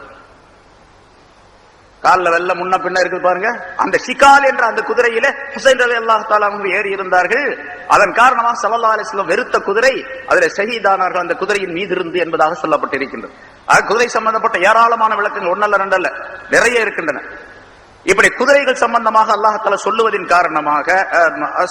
S1: காலில் வெள்ள முன்ன பின்ன இருக்கு பாருங்க, அந்த ஷிகால் என்ற அந்த குதிரையில ஹுசைன் ரலியல்லாஹு தஆலா அன்ஹு ஏறி இருந்தார்கள். அதன் காரணமாக ஸல்லல்லாஹு அலைஹி வஸல்லம் வெறுத்த குதிரை அதில் ஷஹீதானார்கள் அந்த குதிரையின் மீது இருந்து என்பதாக சொல்லப்பட்டிருக்கின்றது. குதிரை சம்பந்தப்பட்ட ஏராளமான விளக்கங்கள் ஒன்னல்ல ரெண்டல்ல நிறைய இருக்கின்றன. இப்படி குதிரைகள் சம்பந்தமாக அல்லாஹ் தஆலா சொல்லுவதின் காரணமாக,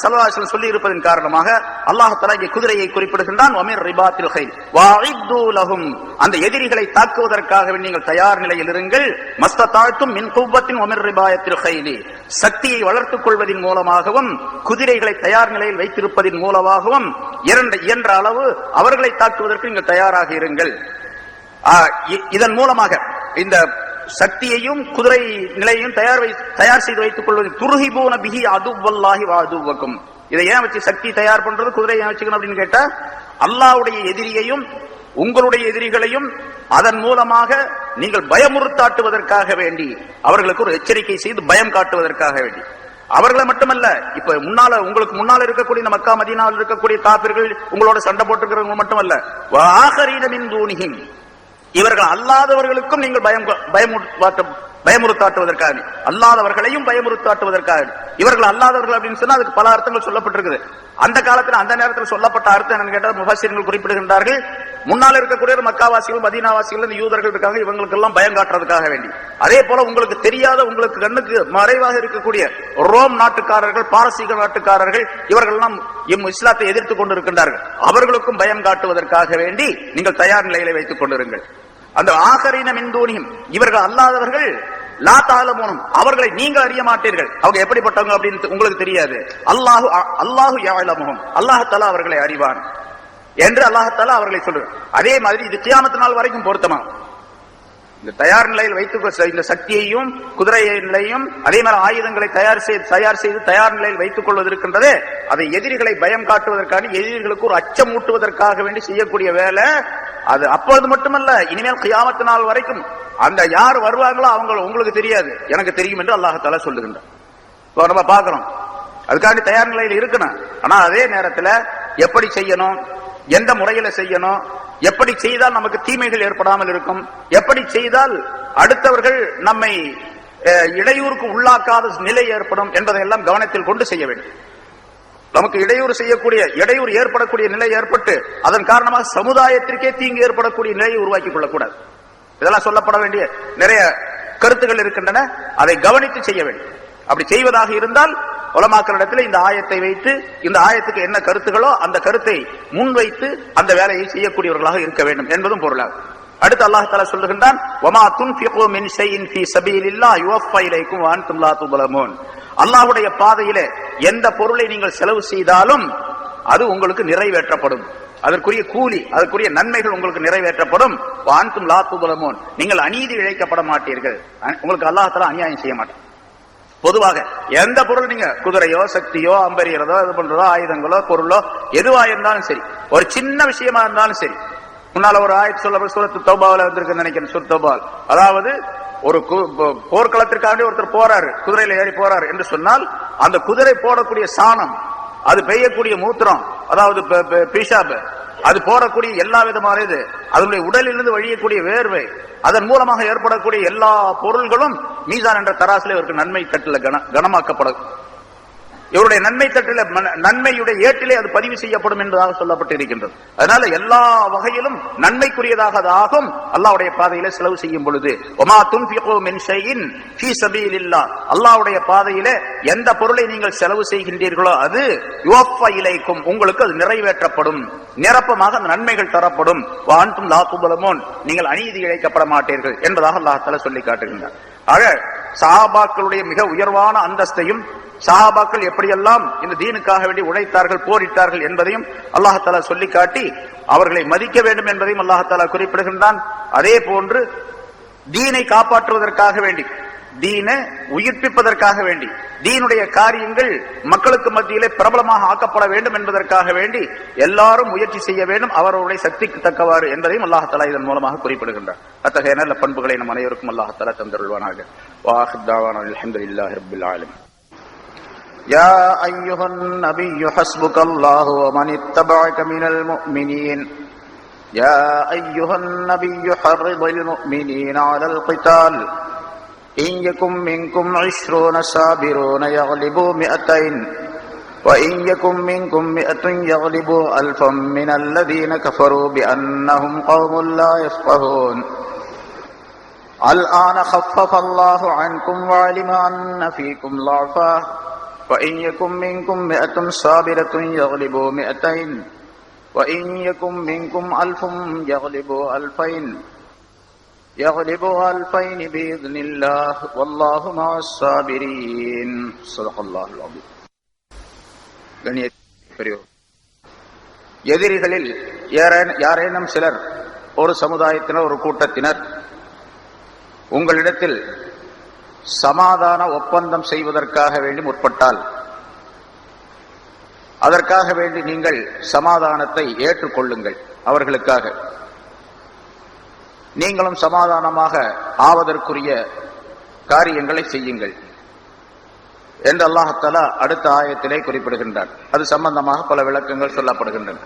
S1: ஸல்லல்லாஹு அலைஹி வஸல்லம் சொல்லி இருப்பதின் காரணமாக அல்லாஹ் தஆலா இங்கே குதிரையை குறிப்பிடுகின்றான். வமிர் ரிபாத்தில் கைல் வஅஇது லஹும், அந்த எதிரிகளை தாக்குவதற்காக நீங்கள் தயார் நிலையில் இருங்கள். மஸ்ததாஅத்தும் மின் குவ்வத்தின் வமிர் ரிபாயத்தில் கைலி, சக்தியை வளர்த்துக் கொள்வதின் மூலமாகவும் குதிரைகளை தயார் நிலையில் வைத்திருப்பதின் மூலமாகவும் இயன்ற அளவு அவர்களை தாக்குவதற்கு நீங்கள் தயாராக இருங்கள். இதன் மூலமாக இந்த சக்தியையும் குதிரை நிலையையும் தயார் செய்து வைத்துக் கொள்வது. துர்ஹிபூன பிஹி அதுவல்லாஹி வ அதுவக்கும், இதை ஏன் வச்சு சக்தி தயார் பண்றது, குதிரை ஏன் வச்சுக்கணும் அப்படின்னு கேட்டா, அல்லாஹ்வுடைய எதிரியையும் உங்களுடைய எதிரிகளையும் அதன் மூலமாக நீங்கள் பயமுறுத்தாட்டுவதற்காக வேண்டி, அவர்களுக்கு ஒரு எச்சரிக்கை செய்து பயம் காட்டுவதற்காக வேண்டி. அவர்களை மட்டுமல்ல, இப்ப உங்களுக்கு முன்னால இருக்கக்கூடிய மக்கா மதீனாவில் இருக்கக்கூடிய காபிர்கள் உங்களோட சண்டை போட்டுக்கிறவங்க மட்டுமல்ல, வஆகரீன மின் தூனிஹிம், இவர்கள் அல்லாதவர்களுக்கும் நீங்கள் பயமுறுத்தாட்டுவதற்காக, அல்லாதவர்களையும் பயமுறுத்தாட்டுவதற்காக. இவர்கள் அல்லாதவர்கள் அப்படின்னு சொன்னா அதுக்கு பல அர்த்தங்கள் சொல்லப்பட்டிருக்குது. அந்த காலத்தில் அந்த நேரத்தில் சொல்லப்பட்ட அர்த்தம் என்னன்னு கேட்டால் முஃபஸ்ஸிர்கள் குறிப்பிடுகின்றார்கள், முன்னால் இருக்கக்கூடிய மக்காவாசிகள் மதீனாவாசிகள் இந்த யூதர்கள் இருக்காங்க, இவங்களுக்கு எல்லாம் பயம் காட்டுறதுக்காக வேண்டி. அதே போல உங்களுக்கு தெரியாத, உங்களுக்கு கண்ணுக்கு மறைவாக இருக்கக்கூடிய ரோம் நாட்டுக்காரர்கள், பாரசீக நாட்டுக்காரர்கள், இவர்கள் எல்லாம் இஸ்லாத்தை எதிர்த்து கொண்டிருக்கின்றார்கள், அவர்களுக்கும் பயம் காட்டுவதற்காக வேண்டி நீங்கள் தயார் நிலையில வைத்துக் கொண்டிருங்கள். அந்த ஆகரீன மின் தூனிஹிம், இவர்கள் அல்லாதவர்கள், லா தஅலமூன், அவர்களை நீங்க அறிய மாட்டீர்கள், அவங்க எப்படிப்பட்டவங்க அப்படின்னு உங்களுக்கு தெரியாது. அல்லாஹு யஅலமுஹும், அல்லாஹ் தஆலா அவர்களை அறிவான் என்று அல்லாஹ் தஆலா அவர்களை சொல்றார். அதே மாதிரி இது கியாமத் நாள் வரைக்கும் பொருத்தமா. இந்த தயார் நிலையில் வைத்துக் இந்த சக்தியையும் குதிரையையும் அதே மாதிரி ஆயுதங்களை தயார் செய்து தயார் நிலையில் வைத்துக் கொள்வது இருக்கின்றதே, அதை எதிரிகளை பயம் காட்டுவதற்காக, எதிரிகளுக்கு ஒரு அச்சம் ஊட்டுவதற்காக வேண்டி செய்யக்கூடிய வேலை அது. அப்பொழுது மட்டுமல்ல, இனிமேல் கியாமத் நாள் வரைக்கும் அந்த யார் வருவாங்களோ அவங்க உங்களுக்கு தெரியாது, எனக்கு தெரியும் என்று அல்லாஹ் தஆலா சொல்லுகின்றார். நம்ம பார்க்கிறோம், அதுக்காண்டி தயார் நிலையில் இருக்கணும். ஆனா அதே நேரத்தில் எப்படி செய்யணும், எந்த முறையில செய்யணும், எப்படி செய்தால் நமக்கு தீமைகள் ஏற்படாமல் இருக்கும், எப்படி செய்தால் அடுத்தவர்கள் நம்மை இடையூறுக்கு உள்ளாக்காத நிலை ஏற்படும் என்பதையெல்லாம் கவனத்தில் கொண்டு செய்ய வேண்டும். நமக்கு இடையூறு ஏற்படக்கூடிய நிலை ஏற்பட்டு அதன் காரணமாக சமுதாயத்திற்கே தீங்கு ஏற்படக்கூடிய நிலையை உருவாக்கிக் கொள்ளக்கூடாது. இதெல்லாம் சொல்லப்பட வேண்டிய நிறைய கருத்துக்கள் இருக்கின்றன, அதை கவனித்து செய்ய வேண்டும். அப்படி செய்வதாக இருந்தால் உலமாக்களிடத்தில் இந்த ஆயத்தை வைத்து, இந்த ஆயத்துக்கு என்ன கருத்துகளோ அந்த கருத்தை முன்வைத்து அந்த வேலையை செய்யக்கூடியவர்களாக இருக்க வேண்டும் என்பதும் பொருளாகும். அடுத்து அல்லாஹ் தஆலா சொல்லுகின்றான், வமா துன்ஃபிகு மின் ஷைஇன் ஃபீ ஸபீலில்லாஹ் யுவஃபா இலைக்கும் வ அன்தும் லா துظلمون. அல்லாஹ்வுடைய பாதையிலே எந்த பொருளை நீங்கள் செலவு செய்தாலும் அது உங்களுக்கு நிறைவேற்றப்படும், அதற்குரிய கூலி, அதற்குரிய நன்மைகள் உங்களுக்கு நிறைவேற்றப்படும். வ அன்தும் லா துظلمون, நீங்கள் அநீதி இழைக்கப்பட மாட்டீர்கள், உங்களுக்கு அல்லாஹ் தஆலா அநியாயம் செய்ய மாட்டார். பொதுவாக எந்த பொருள், நீங்க குதிரையோ சக்தியோ அம்பெரியறதோ இது பண்றதோ ஆயுதங்களோ பொருளோ எதுவா இருந்தாலும் சரி, ஒரு சின்ன விஷயமா இருந்தாலும் சரி. முன்னால ஒரு ஆயத்து சொல்ல சூரத்து தௌபாவுல வந்திருக்கு நினைக்கிறேன், சூரத் தௌபா. அதாவது ஒரு போர்க்களத்திற்காக ஒருத்தர் போறாரு, குதிரையில ஏறி போறாரு என்று சொன்னால் அந்த குதிரை போடக்கூடிய சாணம், அது பெய்யக்கூடிய மூத்திரம், அதாவது பீஷாப், அது போடக்கூடிய எல்லா விதமான இது, அதனுடைய உடலிலிருந்து வழியக்கூடிய வேர்வை, அதன் மூலமாக ஏற்படக்கூடிய எல்லா பொருள்களும் மீசான் என்ற தராசிலே இவருக்கு நன்மை தட்டில கனமாக்கப்படும். இவருடைய நன்மை தட்டில, நன்மையுடைய ஏட்டிலே அது பதிவு செய்யப்படும் என்பதாக சொல்லப்பட்டு இருக்கின்றது. அதனால எல்லா வகையிலும் நன்மைக்குரியதாக அது ஆகும் அல்லாஹ்வுடைய பாதையிலே செலவு செய்யும் பொழுது. வமா துன்ஃபிகு மின் ஷைஇன் ஃபீ ஸபீலில்லாஹ், அல்லாஹ்வுடைய பாதையிலே எந்த பொருளை நீங்கள் செலவு செய்கின்றீர்களோ அது யுவஃபா இலைக்கும், உங்களுக்கு அது நிறைவேற்றப்படும், நிரப்பமாக அந்த நன்மைகள் தரப்படும். வ அன்தும் லா துظلمون, நீங்கள் அநீதி இழைக்கப்பட மாட்டீர்கள் என்பதாக அல்லாஹ் தஆலா சொல்லி காட்டுகின்றார். ஆக சஹாபாக்களுடைய மிக உயர்வான அந்தஸ்தையும், சஹாபாக்கள் எப்படியெல்லாம் இந்த தீனுக்காக வேண்டி உழைத்தார்கள், போரிட்டார்கள் என்பதையும் அல்லாஹ் தஆலா சொல்லி காட்டி அவர்களை மதிக்க வேண்டும் என்பதையும் அல்லாஹ் தஆலா குறிப்பிடுகின்றான். அதே போன்று தீனை காப்பாற்றுவதற்காக வேண்டி, தீனை உயிர்ப்பிப்பதற்காக வேண்டி, தீனுடைய காரியங்கள் மக்களுக்கு மத்தியிலே பிரபலமாக ஆக்கப்பட வேண்டும் என்பதற்காக வேண்டி எல்லாரும் முயற்சி செய்ய வேண்டும், அவர்களுடைய சக்திக்கு தக்கவாறு என்பதையும் அல்லாஹ் தஆலா இதன் மூலமாக குறிப்பிடுகின்றார். அத்தகைய நல்ல பண்புகளை நம் அனைவருக்கும் அல்லாஹ் தஆலா தந்தருள்வானாக. வாஹிர் தஅவானா அல்ஹம்துலில்லாஹி ரப்பில் ஆலமீன். يا أيها النبي حسبك الله ومن اتبعك من المؤمنين يا أيها النبي حرض المؤمنين على القتال إن يكن منكم 20 صابرون يغلبوا 200 وإن يكن منكم 100 يغلبوا 1000 من الذين كفروا بأنهم قوم لا يفقهون الآن خفف الله عنكم وعلم أن فيكم ضعفا وإن يكن منكم 100 صابرة يغلبوا 200 وإن يكن منكم 1000 يغلبوا 2000 بإذن الله والله مع الصابرين. صدق الله العظيم. எதிரிகளில் யாரேனும் சிலர், ஒரு சமுதாயத்தினர், ஒரு கூட்டத்தினர் உங்களிடத்தில் சமாதான ஒப்பந்தம் செய்வதற்காக வேண்டி முற்பட்டால், அதற்காக வேண்டி நீங்கள் சமாதானத்தை ஏற்றுக்கொள்ளுங்கள், அவர்களுக்காக நீங்களும் சமாதானமாக ஆவதற்குரிய காரியங்களை செய்யுங்கள் என்று அல்லாஹ் தஆலா அடுத்த ஆயத்திலே குறிப்பிடுகின்றார். அது சம்பந்தமாக பல விளக்கங்கள் சொல்லப்படுகின்றன.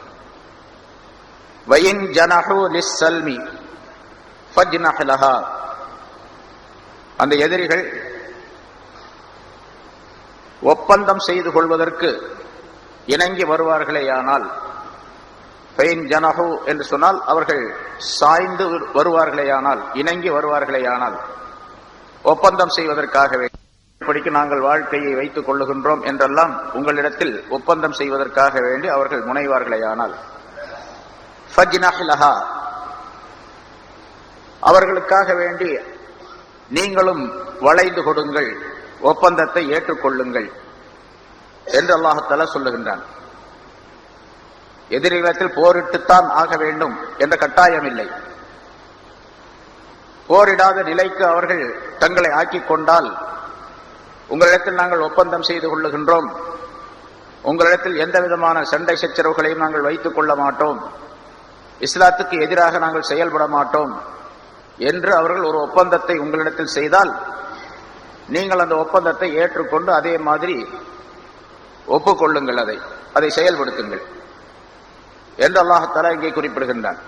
S1: வயின் ஜனஹு லிஸ்ஸல்மி ஃபஜ்னஹ் லஹா, அந்த எதிரிகள் ஒப்பந்தம் செய்து கொள்வதற்கு இணங்கி வருவார்களேயானால், ஃபைன் ஜனஹு என்று சொன்னால் அவர்கள் சாய்ந்து வருவார்களேயானால், இணங்கி வருவார்களேயானால், ஒப்பந்தம் செய்வதற்காகவே இப்படிக்கு நாங்கள் வாழ்க்கையை வைத்துக் கொள்ளுகின்றோம் என்றெல்லாம் உங்களிடத்தில் ஒப்பந்தம் செய்வதற்காக வேண்டி அவர்கள் முனைவார்களேயானால், ஃபஜ்னஹ் லஹா, அவர்களுக்காக வேண்டி நீங்களும் வளைந்து கொடுங்கள், ஒப்பந்தத்தை ஏற்றுக்கொள்ளுங்கள் என்று அல்லாஹ் தஆலா சொல்லுகின்றான். எதிரிடத்தில் போரிட்டுத்தான் ஆக வேண்டும் என்ற கட்டாயம் இல்லை. போரிடாத நிலைக்கு அவர்கள் தங்களை ஆக்கிக் கொண்டால் உங்களிடத்தில் நாங்கள் ஒப்பந்தம் செய்து கொள்ளுகின்றோம், உங்களிடத்தில் எந்த விதமான சண்டை சச்சரவுகளையும் நாங்கள் வைத்துக் கொள்ள மாட்டோம், இஸ்லாத்துக்கு எதிராக நாங்கள் செயல்பட மாட்டோம் என்று அவர்கள் ஒரு ஒப்பந்தத்தை உங்களிடத்தில் செய்தால் நீங்கள் அந்த ஒப்பந்தத்தை ஏற்றுக்கொண்டு அதே மாதிரி ஒப்புக்கொள்ளுங்கள், அதை செயல்படுத்துங்கள் என்று அல்லாஹ் தஆலா இங்கே குறிப்பிடுகின்றான்.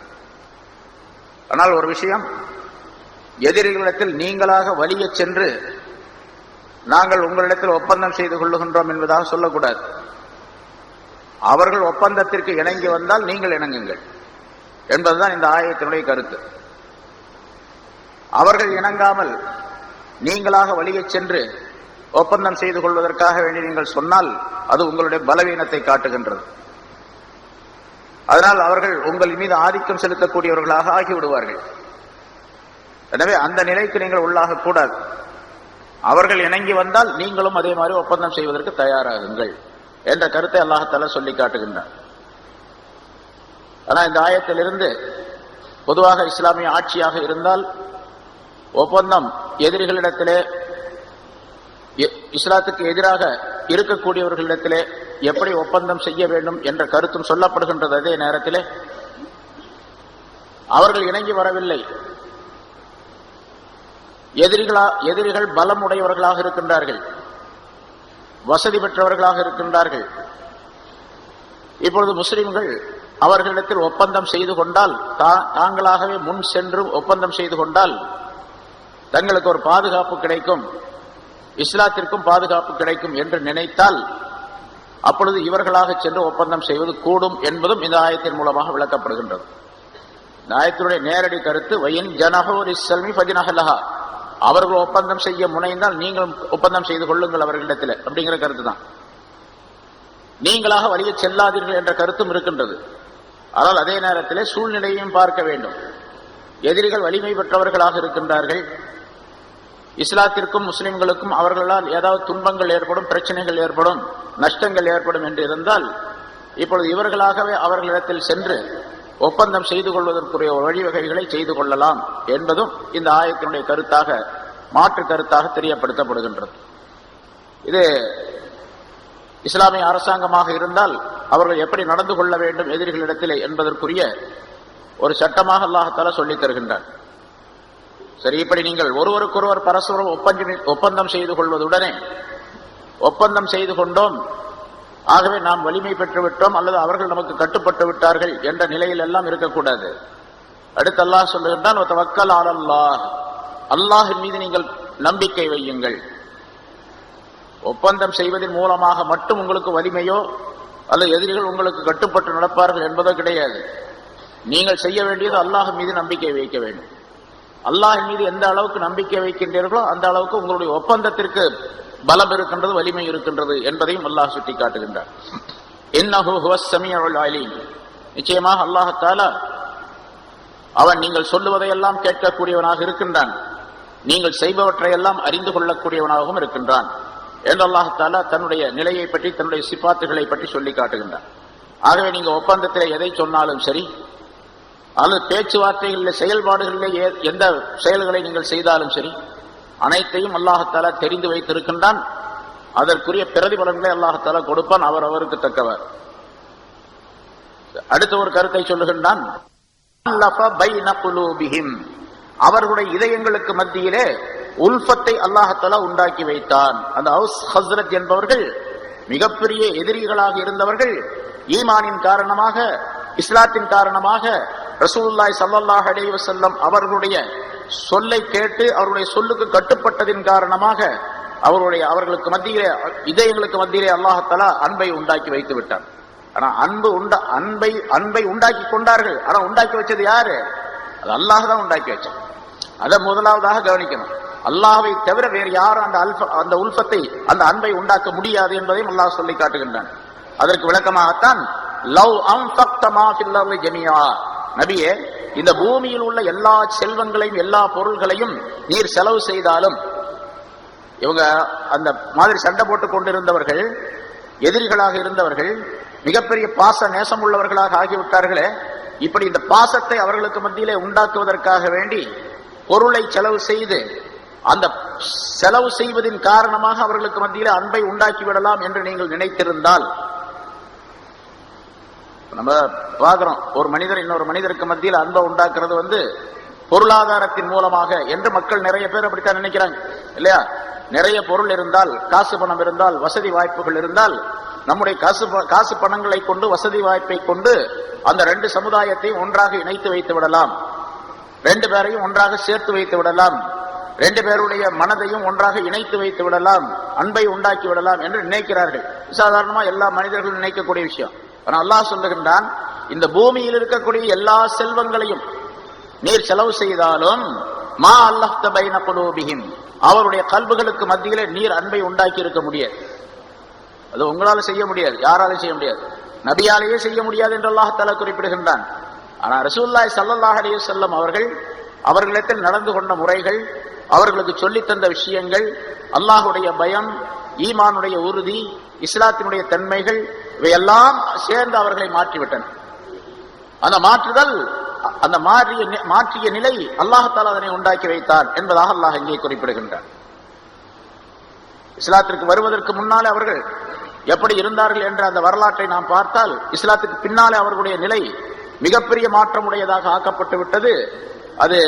S1: ஆனால் ஒரு விஷயம், எதிரிகளிடத்தில் நீங்களாக வலிய சென்று நாங்கள் உங்களிடத்தில் ஒப்பந்தம் செய்து கொள்ளுகின்றோம் என்பதாக சொல்லக்கூடாது. அவர்கள் ஒப்பந்தத்திற்கு இணங்கி வந்தால் நீங்கள் இணங்குங்கள் என்பதுதான் இந்த ஆயத்தினுடைய கருத்து. அவர்கள் இணங்காமல் நீங்களாக வலிய சென்று ஒப்பந்தம் செய்து கொள்வதற்காக வேண்டி நீங்கள் சொன்னால் அது உங்களுடைய பலவீனத்தை காட்டுகின்றது. அதனால் அவர்கள் உங்கள் மீது ஆதிக்கம் செலுத்தக்கூடியவர்களாக ஆகிவிடுவார்கள். எனவே அந்த நிலைக்கு நீங்கள் உள்ளாக கூடாது. அவர்கள் இணங்கி வந்தால் நீங்களும் அதே மாதிரி ஒப்பந்தம் செய்வதற்கு தயாராகுங்கள் என்ற கருத்தை அல்லாஹ் தஆலா சொல்லி காட்டுகின்றார். ஆனால் இந்த ஆயத்திலிருந்து பொதுவாக இஸ்லாமிய ஆட்சியாக இருந்தால் ஒப்பந்தம் எதிரிகளிடத்திலே, இஸ்லாத்துக்கு எதிராக இருக்கக்கூடியவர்களிடத்திலே எப்படி ஒப்பந்தம் செய்ய வேண்டும் என்ற கருத்தும் சொல்லப்படுகின்றது. அதே நேரத்திலே அவர்கள் இணங்கி வரவில்லை, எதிரிகள் பலம் உடையவர்களாக இருக்கின்றார்கள், வசதி பெற்றவர்களாக இருக்கின்றார்கள். இப்பொழுது முஸ்லிம்கள் அவர்களிடத்தில் ஒப்பந்தம் செய்து கொண்டால், தாங்களாகவே முன் சென்று ஒப்பந்தம் செய்து கொண்டால் தங்களுக்கு ஒரு பாதுகாப்பு கிடைக்கும், இஸ்லாத்திற்கும் பாதுகாப்பு கிடைக்கும் என்று நினைத்தால் அப்பொழுது இவர்களாக சென்று ஒப்பந்தம் செய்வது கூடும் என்பதும் இந்த ஆயத்தின் மூலமாக விளக்கப்படுகின்றது. இந்த ஆயத்தினுடைய நேரடி கருத்து வயின் ஜனஹூர் இஸ்ஸல்மி ஃபஜ்னஹலஹா, அவர்கள் ஒப்பந்தம் செய்ய முனைந்தால் நீங்கள் ஒப்பந்தம் செய்து கொள்ளுங்கள் அவர்களிடத்தில் அப்படிங்கிற கருத்து தான். நீங்களாக வழிய செல்லாதீர்கள் என்ற கருத்தும் இருக்கின்றது. ஆனால் அதே நேரத்திலே சூழ்நிலையையும் பார்க்க வேண்டும். எதிரிகள் வலிமை பெற்றவர்களாக இருக்கின்றார்கள், இஸ்லாத்திற்கும் முஸ்லிம்களுக்கும் அவர்களால் ஏதாவது துன்பங்கள் ஏற்படும், பிரச்சனைகள் ஏற்படும், நஷ்டங்கள் ஏற்படும் என்று இருந்தால் இப்பொழுது இவர்களாகவே அவர்களிடத்தில் சென்று ஒப்பந்தம் செய்து கொள்வதற்குரிய வழிவகைகளை செய்து கொள்ளலாம் என்பதும் இந்த ஆயத்தினுடைய கருத்தாக, மாற்று கருத்தாக தெரியப்படுத்தப்படுகின்றது. இது இஸ்லாமிய அரசாங்கமாக இருந்தால் அவர்கள் எப்படி நடந்து கொள்ள வேண்டும் எதிரிகளிடத்திலே என்பதற்குரிய ஒரு சட்டமாக அல்லாஹ் தஆலா சொல்லித் தருகின்றார். சரி, இப்படி நீங்கள் ஒருவருக்கொருவர் பரஸ்பரம் ஒப்பந்தம் செய்து கொள்வதுடனே ஒப்பந்தம் செய்து கொண்டோம், ஆகவே நாம் வலிமை பெற்று விட்டோம் அல்லது அவர்கள் நமக்கு கட்டுப்பட்டு விட்டார்கள் என்ற நிலையில் எல்லாம் இருக்கக்கூடாது. அடுத்து அல்லாஹ் சொல்லுகின்றான், வத்தவக்கல் அலல்லாஹ், அல்லாஹின் மீது நீங்கள் நம்பிக்கை வையுங்கள். ஒப்பந்தம் செய்வதன் மூலமாக மட்டும் உங்களுக்கு வலிமையோ அல்லது எதிரிகள் உங்களுக்கு கட்டுப்பட்டு நடப்பார்கள் என்பதோ கிடையாது. நீங்கள் செய்ய வேண்டியது அல்லாஹ் மீது நம்பிக்கை வைக்க வேண்டும். அல்லாஹ் மீது எந்த அளவுக்கு நம்பிக்கை வைக்கின்றீர்களோ அந்த அளவுக்கு உங்களுடைய ஒப்பந்தத்திற்கு பலம் இருக்கின்றது, வலிமை இருக்கின்றது என்பதையும் அல்லாஹ் சுட்டி காட்டுகின்றார். இன்னஹு ஹுவஸ் ஸமீஉல் அலீம், நிச்சயமாக அல்லாஹ் தஆலா அவன் நீங்கள் சொல்லுவதையெல்லாம் கேட்கக்கூடியவனாக இருக்கின்றான், நீங்கள் செய்பவற்றையெல்லாம் அறிந்து கொள்ளக்கூடியவனாகவும் இருக்கின்றான் என்று அல்லாஹ் தஆலா தன்னுடைய நிலையை பற்றி, தன்னுடைய சிபாத்துகளை பற்றி சொல்லி காட்டுகின்றான். ஆகவே நீங்க ஒப்பந்தத்தில் எதை சொன்னாலும் சரி அல்லது பேச்சுவார்த்தைகளில் செயல்பாடுகளிலே எந்த செயல்களை நீங்கள் செய்தாலும் சரி அனைத்தையும் அல்லாஹ் தஆலா தெரிந்து வைத்திருக்கின்றான். அதற்குரிய பிரதிபலன்களை அல்லாஹ் தஆலா கொடுப்பான், அவர் அவருக்கு தக்கவர். அடுத்த ஒரு கருத்தை சொல்லுகின்றான், அவர்களுடைய இதயங்களுக்கு மத்தியிலே உல்ஃபத்தை அல்லாஹ் தஆலா உண்டாக்கி வைத்தான். அந்த ஹவுஸ் ஹஸ்ரத் என்பவர்கள் மிகப்பெரிய எதிரிகளாக இருந்தவர்கள். ஈமானின் காரணமாக, இஸ்லாத்தின் காரணமாக ரசூலுல்லாஹி ஸல்லல்லாஹு அலைஹி வஸல்லம் அவர்களுடைய சொல்லை கேட்டு அவருடைய சொல்லுக்கு கட்டுப்பட்டதின் காரணமாக அவர்களுக்கு மத்தியிலே, இதயங்களுக்கு மத்தியிலே அல்லாஹ் தஆலா அன்பை உண்டாக்கி வைத்து விட்டார். ஆனா அன்பை உண்டாக்கி கொண்டார்கள். ஆனா உண்டாக்கி வச்சது யாரு? அது அல்லாஹ் தான் உண்டாக்கி வச்சான். அதை முதலாவதாக கவனிக்கணும். அல்லாஹ்வை தவிர வேறு யாரும் அந்த உல்ஃபத்தை, அந்த அன்பை உண்டாக்க முடியாது என்பதையும் அல்லாஹ் சொல்லி காட்டுகின்றான். அதற்கு விளக்கமாகத்தான் லவ் அன்ஃபக்த மா ஃபில் அர்தி ஜமீஆ, நபியே, இந்த பூமியில் உள்ள எல்லா செல்வங்களையும் எல்லா பொருள்களையும் நீர் செலவு செய்தாலும், இவங்க அந்த மாதிரி சண்டை போட்டுக் கொண்டிருந்தவர்கள், எதிரிகளாக இருந்தவர்கள், மிகப்பெரிய பாச நேசம் உள்ளவர்களாக ஆகிவிட்டார்களே, இப்படி இந்த பாசத்தை அவர்களுக்கு மத்தியிலே உண்டாக்குவதற்காக வேண்டி பொருளை செலவு செய்து அந்த செலவு செய்வதின் காரணமாக அவர்களுக்கு மத்தியில் அன்பை உண்டாக்கி விடலாம் என்று நீங்கள் நினைத்திருந்தால், நம்ம பார்க்கிறோம் ஒரு மனிதர் இன்னொரு மனிதருக்கு மத்தியில் அன்பை உண்டாக்குறது பொருளாதாரத்தின் மூலமாக என்று மக்கள் நிறைய பேர் அப்படித்தான் நினைக்கிறாங்க இல்லையா? நிறைய பொருள் இருந்தால், காசு பணம் இருந்தால், வசதி வாய்ப்புகள் இருந்தால், நம்முடைய காசு பணங்களை கொண்டு, வசதி வாய்ப்பை கொண்டு அந்த ரெண்டு சமுதாயத்தை ஒன்றாக இணைத்து வைத்து விடலாம், ரெண்டு பேரையும் ஒன்றாக சேர்த்து வைத்து விடலாம், ரெண்டு பேருடைய மனதையும் ஒன்றாக இணைத்து வைத்து விடலாம், அன்பை உண்டாக்கி விடலாம் என்று நினைக்கிறார்கள். சாதாரணமா எல்லா மனிதர்களும் நினைக்கக்கூடிய விஷயம். ஆனால் அல்லாஹ் சொல்லுகின்றான், இந்த பூமியில் இருக்கக்கூடிய எல்லா செல்வங்களையும் நீர் செலவு செய்தாலும் மா அல்லஹ்த பைன குலூபிஹிம், அவருடைய கல்புகளுக்கு மத்தியிலே நீர் அன்பை உண்டாக்கி இருக்க முடியாது. அது உங்களால செய்ய முடியாது, யாராலும் செய்ய முடியாது, நபியாலேயே செய்ய முடியாது என்று அல்லாஹ் தஆலா குறிப்பிடுகின்றான். ஆனால் ரசூலுல்லாஹி ஸல்லல்லாஹு அலைஹி வஸல்லம் அவர்களிடத்தில் நடந்து கொண்ட முறைகள், அவர்களுக்கு சொல்லித் தந்த விஷயங்கள், அல்லாஹுடைய பயம், ஈமானுடைய உறுதி, இஸ்லாத்தினுடைய தன்மைகள், இவையெல்லாம் சேர்ந்து அவர்களை மாற்றிவிட்டன. அந்த மாற்றுதல், அந்த மாற்றிய நிலை அல்லாஹ் தஆலா அதனை உண்டாக்கி வைத்தார் என்பதாக அல்லாஹ் இங்கே குறிப்பிடுகின்றார். இஸ்லாத்திற்கு வருவதற்கு முன்னாலே அவர்கள் எப்படி இருந்தார்கள் என்ற அந்த வரலாற்றை நாம் பார்த்தால், இஸ்லாத்துக்கு பின்னாலே அவர்களுடைய நிலை மிகப்பெரிய மாற்றம் உடையதாக ஆக்கப்பட்டு விட்டது. அது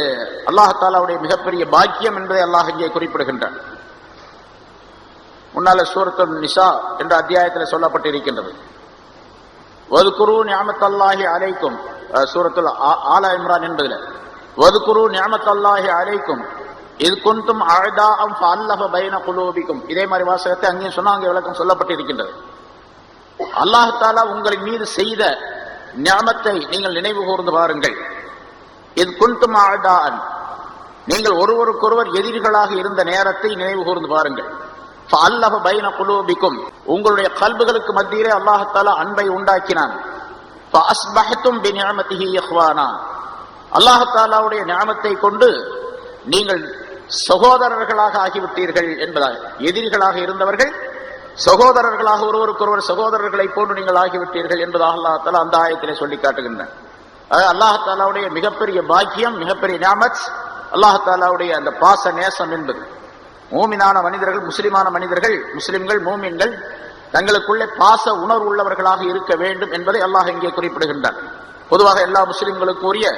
S1: அல்லாஹ் தஆலாவுடைய மிகப்பெரிய பாக்கியம் என்பதை அல்லாஹ் இங்கே குறிப்பிடுகின்றார். முன்னால சூரத்துல் நிசா என்ற அத்தியாயத்தில் சொல்லப்பட்டிருக்கின்றது, வதுகுரு நிஅமத்தல்லாஹி அலைக்கும், சூரத்துல் ஆல இம்ரான் என்பதில் வதுகுரு நிஅமத்தல்லாஹி அலைக்கும் இது குன்தும் அஅதாஅம் ஃபஅல்லஃப பைன குலூபிக்கும், இதே மாதிரி வாசகத்தை அங்கேயும் சொன்னா அங்கே விளக்கம் சொல்லப்பட்டிருக்கின்றது. அல்லாஹ் தஆலா உங்களின் மீது செய்த நிஅமத்தை நீங்கள் நினைவு கூர்ந்து பாருங்கள். இது குன்தும் அஅதாஅன், நீங்கள் ஒருவருக்கொருவர் எதிரிகளாக இருந்த நேரத்தை நினைவு கூர்ந்து பாருங்கள். ஃபஅல்லஃப பைன குலூபிக்கும், உங்களுடைய கல்புகளுக்கு மத்தியிலே அல்லாஹ் தஆலா அன்பை உண்டாக்கினான். ஃபஅஸ்பஹ்தும் பிநிஅமதிஹி இஹ்வானா, அல்லாஹ் தஆலாவுடைய நிஅமத்தை கொண்டு நீங்கள் சகோதரர்களாக ஆகிவிட்டீர்கள் என்பதாக. எதிரிகளாக இருந்தவர்கள் சகோதரர்களாக, ஒருவருக்கொருவர் சகோதரர்களை போன்று நீங்கள் ஆகிவிட்டீர்கள் என்பதாக அல்லாஹ் தஆலா அந்த ஆயத்திலே சொல்லி காட்டுகின்றான். அல்லாஹ் தஆலாவுடைய மிகப்பெரிய பாக்கியம், மிகப்பெரிய நிஅமத் அல்லாஹ் தஆலாவுடைய அந்த பாச நேசம் என்பது. மூமினான மனிதர்கள், முஸ்லிமான மனிதர்கள், முஸ்லிம்கள், மூமின்கள் தங்களுக்குள்ளே பாச உணர்வு உள்ளவர்களாக இருக்க வேண்டும் என்பதை அல்லாஹ் இங்கே குறிப்பிடுகின்றான். பொதுவாக எல்லா முஸ்லிம்களுக்கு உரிய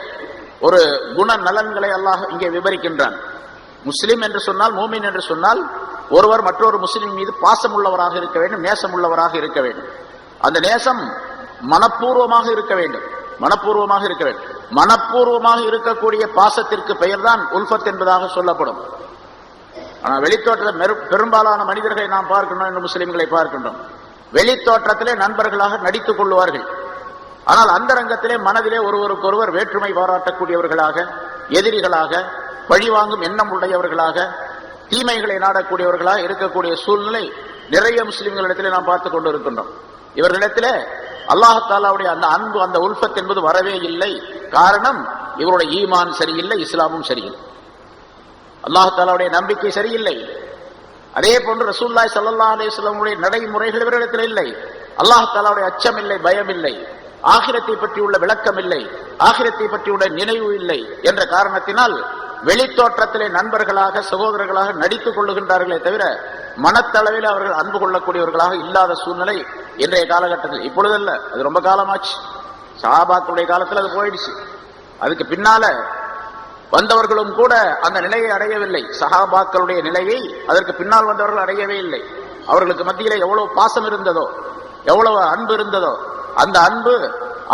S1: ஒரு குண நலன்களை அல்லாஹ் இங்கே விவரிக்கின்றான். முஸ்லிம் என்று சொன்னால், மூமின் என்று சொன்னால், ஒருவர் மற்றொரு முஸ்லிம் மீது பாசம் உள்ளவராக இருக்க வேண்டும், நேசம் உள்ளவராக இருக்க வேண்டும். அந்த நேசம் மனப்பூர்வமாக இருக்க வேண்டும், மனப்பூர்வமாக இருக்க வேண்டும். மனப்பூர்வமாக இருக்கக்கூடிய பாசத்திற்கு பெயர் தான் உல்ஃபத் என்பதாக சொல்லப்படும். ஆனால் வெளித்தோற்றத்தில் பெரும்பாலான மனிதர்களை நாம் பார்க்கின்றோம், என்று முஸ்லிம்களை பார்க்கின்றோம், வெளித்தோற்றத்திலே நண்பர்களாக நடித்துக் கொள்வார்கள். ஆனால் அந்த ரங்கத்திலே மனதிலே ஒருவருக்கொருவர் வேற்றுமை பாராட்டக்கூடியவர்களாக, எதிரிகளாக, பழிவாங்கும் எண்ணம் உடையவர்களாக, தீமைகளை நாடக்கூடியவர்களாக இருக்கக்கூடிய சூழ்நிலை நிறைய முஸ்லிம்களிடத்திலே நாம் பார்த்துக் கொண்டு இருக்கின்றோம். இவர்களிடத்திலே அல்லாஹ் தஆலாவுடைய அந்த அன்பு, அந்த உல்ஃபத் என்பது வரவே இல்லை. காரணம், இவருடைய ஈமான் சரியில்லை, இஸ்லாமும் சரியில்லை, அல்லாஹ் தஆலாவுடைய நம்பிக்கை சரியில்லை. அதே போன்று ரசூலுல்லாஹி ஸல்லல்லாஹு அலைஹி வஸல்லம் நடைமுறைகள் இவரிடத்தில் இல்லை. அல்லாஹ் தஆலாவுடைய அச்சம் இல்லை, பயம் இல்லை, ஆகிரத்தை பற்றியுள்ள விளக்கம் இல்லை, ஆகிரத்தை பற்றியுள்ள நினைவு இல்லை என்ற காரணத்தினால் வெளித்தோற்றத்திலே நண்பர்களாக, சகோதரர்களாக நடித்துக் கொள்ளுகின்றார்களே தவிர மனத்தளவில் அவர்கள் அன்பு கொள்ளக்கூடியவர்களாக இல்லாத சூழ்நிலை இன்றைய காலகட்டத்தில். இப்பொழுதல்ல, அது ரொம்ப காலமாச்சு. சஹாபாக்களுடைய காலத்தில் அது போயிடுச்சு. அதுக்கு பின்னால வந்தவர்களும் கூட அந்த நிலையை அடையவில்லை. சஹாபாக்களுடைய நிலையை அதற்கு பின்னால் வந்தவர்கள் அடையவே இல்லை. அவர்களுக்கு மத்தியிலே எவ்வளவு பாசம் இருந்ததோ, எவ்வளவு அன்பு இருந்ததோ, அந்த அன்பு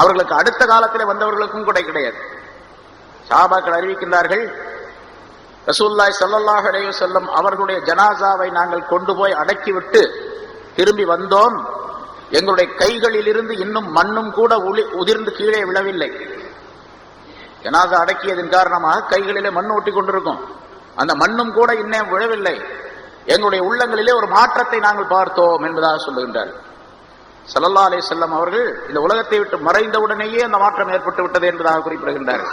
S1: அவர்களுக்கு அடுத்த காலத்திலே வந்தவர்களுக்கும் கூட கிடையாது. சஹாபாக்கள் அறிவிக்கின்றார்கள், ரசூலுல்லாஹி ஸல்லல்லாஹு அலைஹி வஸல்லம் அவர்களுடைய ஜனாசாவை நாங்கள் கொண்டு போய் அடக்கிவிட்டு திரும்பி வந்தோம். எங்களுடைய கைகளில் இருந்து இன்னும் மண்ணும் கூட உதிர்ந்து கீழே விழவில்லை. ஜனாசா அடக்கியதன் காரணமாக கைகளிலே மண் ஒட்டி கொண்டிருக்கும், அந்த மண்ணும் கூட இன்னும் விழவில்லை. எங்களுடைய உள்ளங்களிலே ஒரு மாற்றத்தை நாங்கள் பார்த்தோம் என்பதாக சொல்லுகின்றார். ஸல்லல்லாஹு அலைஹி வஸல்லம் அவர்கள் இந்த உலகத்தை விட்டு மறைந்தவுடனேயே அந்த மாற்றம் ஏற்பட்டு விட்டது என்பதாக குறிப்பிடுகின்றார்.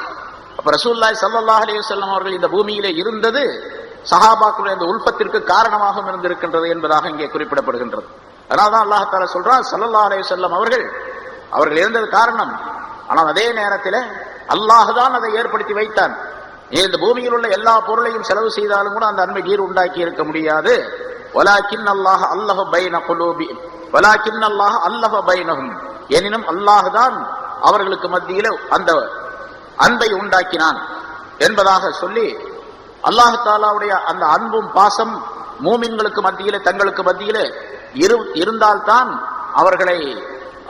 S1: அப்ப ரசூலுல்லாஹி ஸல்லல்லாஹு அலைஹி வஸல்லம் அவர்கள் இந்த பூமியிலே இருந்தது சஹாபாக்களுடைய அந்த உல்ஃபத்திற்கு காரணமாக இருந்திருக்கின்றது என்பதாக இங்கே குறிப்பிடப்படுகின்றது. அதனால்தான் அல்லாஹ் தஆலா சொல்றான், ஸல்லல்லாஹு அலைஹி வஸல்லம் அவர்கள் இருந்தது காரணம். ஆனால் அதே நேரத்தில் அல்லாஹ் தான் அதை ஏற்படுத்தி வைத்தான். இந்த பூமியில் உள்ள எல்லா பொருளையும் செலவு செய்தாலும் கூட அந்த அன்பை நீர் உண்டாக்கி இருக்க முடியாது. வலாக்கின் அல்லாஹ் அல்லஹ பைன குலூபி வலாக்கின் அல்லாஹ் அல்லஹ பைனஹும், எனினும் அல்லாஹ் தான் அவர்களுக்கு மத்தியிலே அந்த அன்பை உண்டாக்கினான் என்பதாக சொல்லி, அல்லாஹ் தஆலாவுடைய அந்த அன்பும் பாசம் மூமின்களுக்கு மத்தியிலே தங்களுக்கு மத்தியிலே இருந்தால்தான் அவர்களை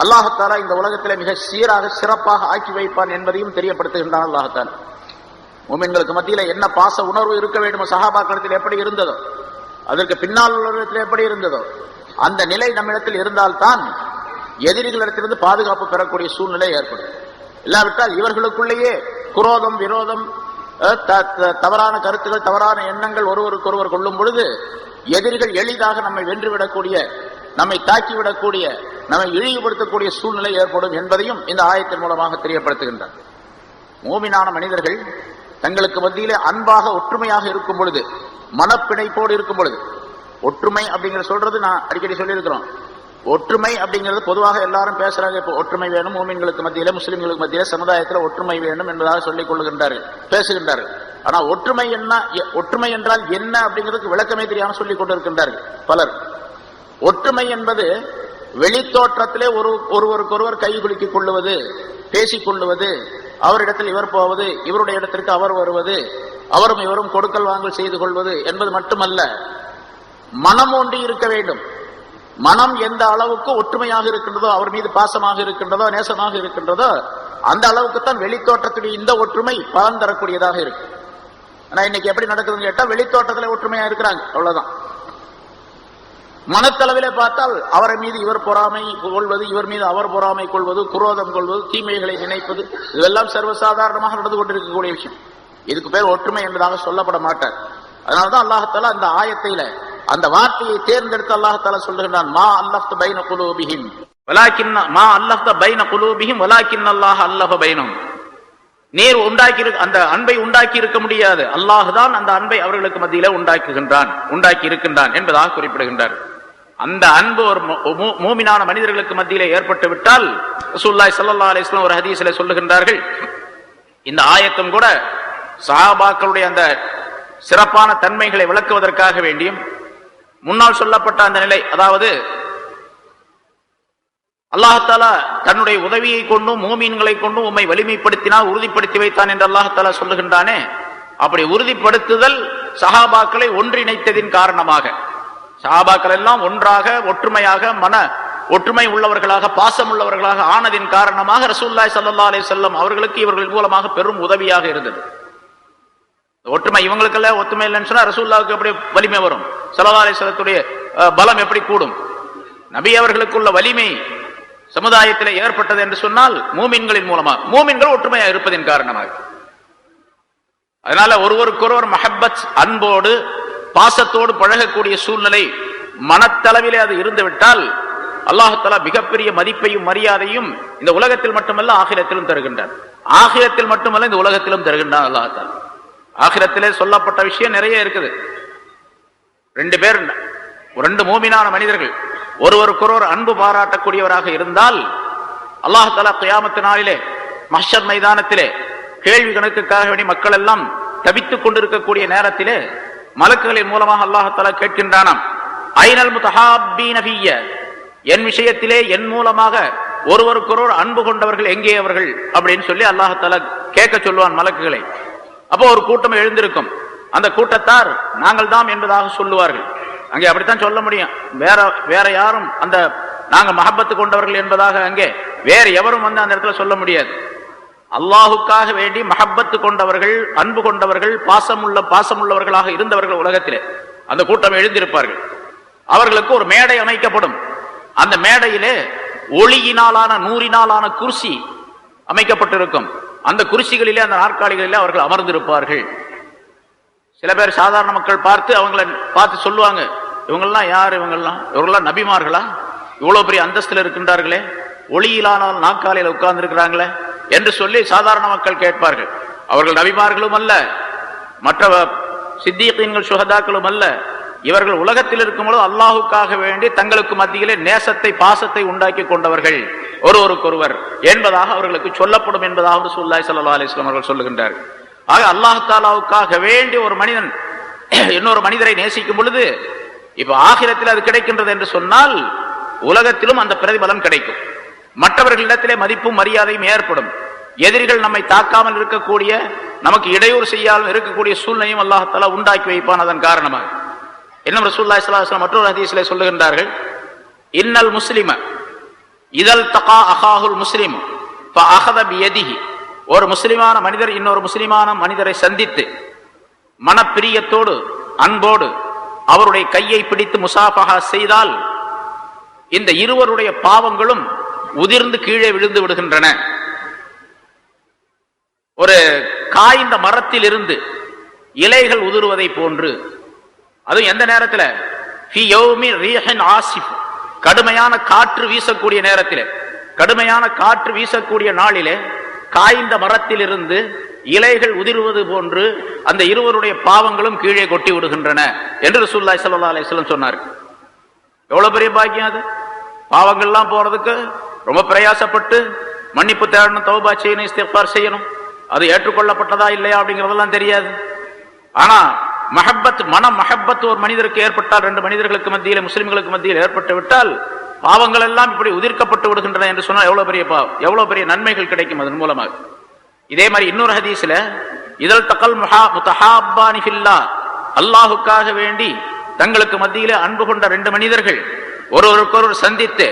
S1: அல்லாஹ் தஆலா இந்த உலகத்திலே மிக சீராக சிறப்பாக ஆக்கி வைப்பான் என்பதையும் தெரியப்படுத்துகின்றான் அல்லாஹ் தஆலா. மூமின்களுக்கு மத்தியில என்ன பாச உணர்வு இருக்க வேண்டுமோ, சஹாபாக்களிடத்தில் எப்படி இருந்ததோ, அதற்கு பின்னால் உள்ளவர்களிடத்தில் எப்படி இருந்ததோ, அந்த நிலை நம்மிடத்தில் இருந்தால்தான் எதிரிகளிடத்திலிருந்து பாதுகாப்பு பெறக்கூடிய சூழ்நிலை ஏற்படும். இல்லாவிட்டால் இவர்களுக்குள்ளேயே குரோதம், விரோதம், தவறான கருத்துக்கள், தவறான எண்ணங்கள் ஒருவருக்கொருவர் கொள்ளும் பொழுது எதிரிகள் எளிதாக நம்மை வென்றுவிடக்கூடிய, நம்மை தாக்கிவிடக்கூடிய, நம்மை இழிவுபடுத்தக்கூடிய சூழ்நிலை ஏற்படும் என்பதையும் இந்த ஆயத்தின் மூலமாக தெரியப்படுத்துகின்றார். மூமினான மனிதர்கள் தங்களுக்கு மத்தியிலே அன்பாக ஒற்றுமையாக இருக்கும் பொழுது, மனப்பிணைப்போடு இருக்கும் பொழுது, ஒற்றுமை அப்படிங்கிற சொல்றது நான் அடிக்கடி சொல்லியிருக்கிறோம். ஒற்றுமை அப்படிங்கிறது பொதுவாக எல்லாரும் பேசுறாங்க. இப்போ ஒற்றுமை வேணும் மூமின்களுக்கு மத்தியில, முஸ்லிம்களுக்கு மத்தியில, சமுதாயத்தில் ஒற்றுமை வேணும் என்பதாக சொல்லிக் கொள்ளுகின்றார்கள், பேசுகின்றார்கள். ஆனா ஒற்றுமை என்ன, ஒற்றுமை என்றால் என்ன அப்படிங்கிறதுக்கு விளக்கமே தெரியாமல் சொல்லிக் கொண்டிருக்கின்றார்கள் பலர். ஒற்றுமை என்பது வெளித்தோற்றத்திலே ஒருவருக்கொருவர் கை குலுக்கிக் கொள்ளுவது, பேசிக் கொள்ளுவது, அவரிடத்தில் இவர் போவது, இவருடைய இடத்திற்கு அவர் வருவது, அவரும் இவரும் கொடுக்கல் வாங்கல் செய்து கொள்வது என்பது மட்டுமல்ல, மனம் ஒன்றி இருக்க வேண்டும். மனம் எந்த அளவுக்கு ஒற்றுமையாக இருக்கின்றதோ, அவர் மீது பாசமாக இருக்கின்றதோ, நேசமாக இருக்கின்றதோ, அந்த அளவுக்குத்தான் வெளித்தோற்றத்துடைய இந்த ஒற்றுமை பலன் தரக்கூடியதாக இருக்கு. ஆனா இன்னைக்கு எப்படி நடக்குதுன்னு கேட்டா, வெளித்தோட்டத்தில் ஒற்றுமையா இருக்கிறாங்க, அவ்வளவுதான். மனத்தளவிலே பார்த்தால் அவரை மீது இவர் பொறாமை கொள்வது, இவர் மீது அவர் பொறாமை கொள்வது, குரோதம் கொள்வது, தீமைகளை நினைப்பது, இதெல்லாம் சர்வசாதாரணமாக நடந்து கொண்டிருக்கக்கூடிய விஷயம். இதுக்கு பேர் ஒற்றுமை என்பதாக சொல்லப்பட மாட்டார். அதனால்தான் அல்லாஹ் அந்த ஆயத்தில அந்த வார்த்தையை தேர்ந்தெடுத்து அல்லாஹ் தஆலா சொல்லுகிறான், மா அல்லஃப்த பைன குலூபிஹிம் வலாக்கின் மா அல்லஃப்த பைன குலூபிஹிம் வலாக்கின் அல்லாஹ் அல்லஃப பைனஹும். நீர் உண்டாக்கி அந்த அன்பை உண்டாக்கி இருக்க முடியாது, அல்லாஹ் தான் அந்த அன்பை அவர்களுக்கு மத்தியிலே உண்டாக்கி இருக்கின்றான் என்பதாக குறிப்பிடுகின்றார். அந்த அன்பு ஒரு மூமினான மனிதர்களுக்கு மத்தியிலே ஏற்பட்டு விட்டால், ரசூலுல்லாஹி ஸல்லல்லாஹு அலைஹி வஸல்லம் ஒரு ஹதீஸிலே சொல்லுகின்றார்கள், இந்த ஆயத்தும் கூட சஹாபாக்களுடைய அந்த சிறப்பான தன்மைகளை விளக்குவதற்காக வேண்டியும், முன்னால் சொல்லப்பட்ட அந்த நிலை, அதாவது அல்லாஹ் தஆலா தன்னுடைய உதவியை கொண்டும் மூமின்களை கொண்டும் உம்மை வலிமைப்படுத்தினால் உறுதிப்படுத்தி வைத்தான் என்று அல்லாஹ் தஆலா சொல்லுகின்றானே, அப்படி உறுதிப்படுத்துதல் சஹாபாக்களை ஒன்றிணைத்ததின் காரணமாக, சஹாபாக்கள் எல்லாம் ஒன்றாக ஒற்றுமையாக மன ஒற்றுமை உள்ளவர்களாக பாசம் உள்ளவர்களாக ஆனதின் காரணமாக ரசூலுல்லாஹி ஸல்லல்லாஹு அலைஹி வஸல்லம் அவர்களுக்கு இவர்கள் மூலமாக பெரும் உதவியாக இருந்தது. ஒற்றுமை இவங்களுக்கெல்லாம் ஒற்றுமை இல்லைன்னு சொன்னா ரசூலுல்லாஹ்வுக்கு எப்படி வலிமை வரும்? ஸல்லல்லாஹு அலைஹி வஸல்லத்துடைய பலம் எப்படி கூடும்? நபி அவர்களுக்குள்ள வலிமை சமுதாயத்தில் ஏற்பட்டது என்று சொன்னால் மூமின்களின் மூலமாக, மூமின்கள் ஒற்றுமையாக இருப்பதின் காரணமாக. அதனால ஒருவருக்கொருவர் மஹப்பத், அன்போடு பாசத்தோடு பழகக்கூடிய சூழ்நிலை மனத்தளவிலே அது இருந்துவிட்டால் அல்லாஹ் தஆலா மிகப்பெரிய மதிப்பையும் மரியாதையும் இந்த உலகத்தில் மட்டுமல்ல ஆகிரத்திலும் தருகின்றார். ஆகிரத்தில் மட்டுமல்ல இந்த உலகத்திலும் தருகின்றான் அல்லாஹ் தஆலா. ஆகிரத்திலே சொல்லப்பட்ட விஷயம் நிறைய இருக்குது. ரெண்டு மூமினான மனிதர்கள் ஒருவருக்கொருவர் அன்பு பாராட்டக்கூடியவராக இருந்தால் அல்லாஹ் தஆலா கியாமத் நாளிலே மஹ்ஷர் மைதானத்திலே கேள்வி கணக்குக்காக வேண்டி மக்கள் எல்லாம் தவித்துக் கொண்டிருக்கக்கூடிய நேரத்திலே மலக்குகளின் மூலமாக அல்லாஹ் தஆலா கேட்கின்றானாம், ஐனல் முத்தஹாப்பீன ஃபிய்ய, என் விஷயத்திலே என் மூலமாக ஒருவருக்கொருவர் அன்பு கொண்டவர்கள் எங்கே அவர்கள் அப்படின்னு சொல்லி அல்லாஹ் தஆலா கேட்க சொல்லுவான் மலக்குகளை. அப்போ ஒரு கூட்டம் எழுந்திருக்கும். அந்த கூட்டத்தார் நாங்கள் தான் என்பதாக சொல்லுவார்கள். அங்கே அப்படித்தான் சொல்ல முடியும். வேற யாரும் அந்த நாங்க மஹப்பத்து கொண்டவர்கள் என்பதாக அங்கே வேற எவரும் வந்து அந்த இடத்துல சொல்ல முடியாது. அல்லாஹுக்காக வேண்டி மஹப்பத்து கொண்டவர்கள், அன்பு கொண்டவர்கள், பாசமுள்ளவர்களாக இருந்தவர்கள் உலகத்திலே அந்த கூட்டம் எழுந்திருப்பார்கள். அவர்களுக்கு ஒரு மேடை அமைக்கப்படும். அந்த மேடையிலே ஒளியினாலான நூறினாலான குர்சி அமைக்கப்பட்டிருக்கும். அந்த குர்சிகளிலே, அந்த நாற்காலிகளிலே அவர்கள் அமர்ந்திருப்பார்கள். சில பேர் சாதாரண மக்கள் அவங்களை பார்த்து சொல்லுவாங்க, இவங்கெல்லாம் யார்? இவங்கெல்லாம் நபிமார்களா? இவ்வளவு பெரிய அந்தஸ்தில் இருக்கின்றார்களே, ஒளியிலான நாற்காலியில் உட்கார்ந்து இருக்கிறாங்களே என்று சொல்லி சாதாரண மக்கள் கேட்பார்கள். அவர்கள் நபிமார்களும் அல்ல, மற்ற சித்தீகீன்கள் சுஹதாக்களும் அல்ல. இவர்கள் உலகத்தில் இருக்கும்போது அல்லாஹுக்காக வேண்டி தங்களுக்கு மத்தியிலே நேசத்தை பாசத்தை உண்டாக்கி கொண்டவர்கள் ஒருவருக்கொருவர் என்பதாக அவர்களுக்கு சொல்லப்படும் என்பதாக ரசூலுல்லாஹி ஸல்லல்லாஹு அலைஹி வஸல்லம் அவர்கள் சொல்லுகின்றார்கள். ஆக அல்லாஹ் தஆலாவுக்காக வேண்டி ஒரு மனிதன் இன்னொரு மனிதரை நேசிக்கும் பொழுது இப்ப ஆகிரத்தில் அது கிடைக்கின்றது என்று சொன்னால் உலகத்திலும் அந்த பிரதிபலன் கிடைக்கும். மற்றவர்களிடத்திலே மதிப்பும் மரியாதையும் ஏற்படும். எதிரிகள் நம்மை தாக்காமல் இருக்கக்கூடிய, நமக்கு இடையூறு செய்யாமல் இருக்கக்கூடிய சூழ்நிலையும் அல்லாஹ் தஆலா உண்டாக்கி வைப்பான். அதன் காரணமாக இன்னும் ரசூலுல்லாஹி ஸல்லல்லாஹு அலைஹி வஸல்லம் மற்றொரு ஹதீஸிலே சொல்லுகின்றார்கள், இன்னல் முஸ்லிம இதல் தகா அஹாஹுல் முஸ்லிம் ஃபஅஹத பியதிஹி. ஒரு முஸ்லிமான மனிதர் இன்னொரு முஸ்லிமான மனிதரை சந்தித்து மனப்பிரியத்தோடு அன்போடு அவருடைய கையை பிடித்து முசாஃபஹா செய்தால் இந்த இருவருடைய பாவங்களும் உதிர்ந்து கீழே விழுந்து விடுகின்றன. ஒரு காய்ந்த மரத்தில் இருந்து இலைகள் உதிர்வதை போன்று. அதுவும் எந்த நேரத்தில்? கடுமையான காற்று வீசக்கூடிய நேரத்தில், கடுமையான காற்று வீசக்கூடிய நாளிலே காய்ந்த மரத்தில் இருந்து இலைகள் உதிர்வது போன்று அந்த இருவருடைய பாவங்களும் கீழே கொட்டி விடுகின்றன என்று ரசூலுல்லாஹி ஸல்லல்லாஹு அலைஹி வஸல்லம் சொன்னார். எவ்வளவு பெரிய பாக்கியம் அது! பாவங்கள்லாம் போறதுக்கு ரொம்ப பிரயாசப்பட்டு மன்னிப்பு தேடணும், தௌபா செய்யணும், இஸ்திக்பார் செய்யணும். அது ஏற்றுக்கொள்ளப்பட்டதா இல்லையா அப்படிங்கறதெல்லாம் தெரியாது. ஆனா மஹப்பத், மன மஹப்பத் ஒரு மனிதருக்கு ஏற்பட்டால், ரெண்டு மனிதர்களுக்கு மத்தியில், முஸ்லிம்களுக்கு மத்தியில் ஏற்பட்டு விட்டால் பாவங்கள் எல்லாம் இப்படி உதிர்க்கப்பட்டு விடுகின்றன என்று சொன்னால் எவ்வளவு பெரிய பாவம், எவ்வளவு பெரிய நன்மைகள் கிடைக்கும் அதன் மூலமாக. இதே மாதிரி இன்னொரு ஹதீஸ்ல, இதல் தகல் முத்தஹாப்பானி ஃபில்லாஹ், அல்லாஹுக்காக வேண்டி தங்களுக்கு மத்தியிலே அன்பு கொண்ட ரெண்டு மனிதர்கள் ஒருவருக்கொருவர் சந்தித்து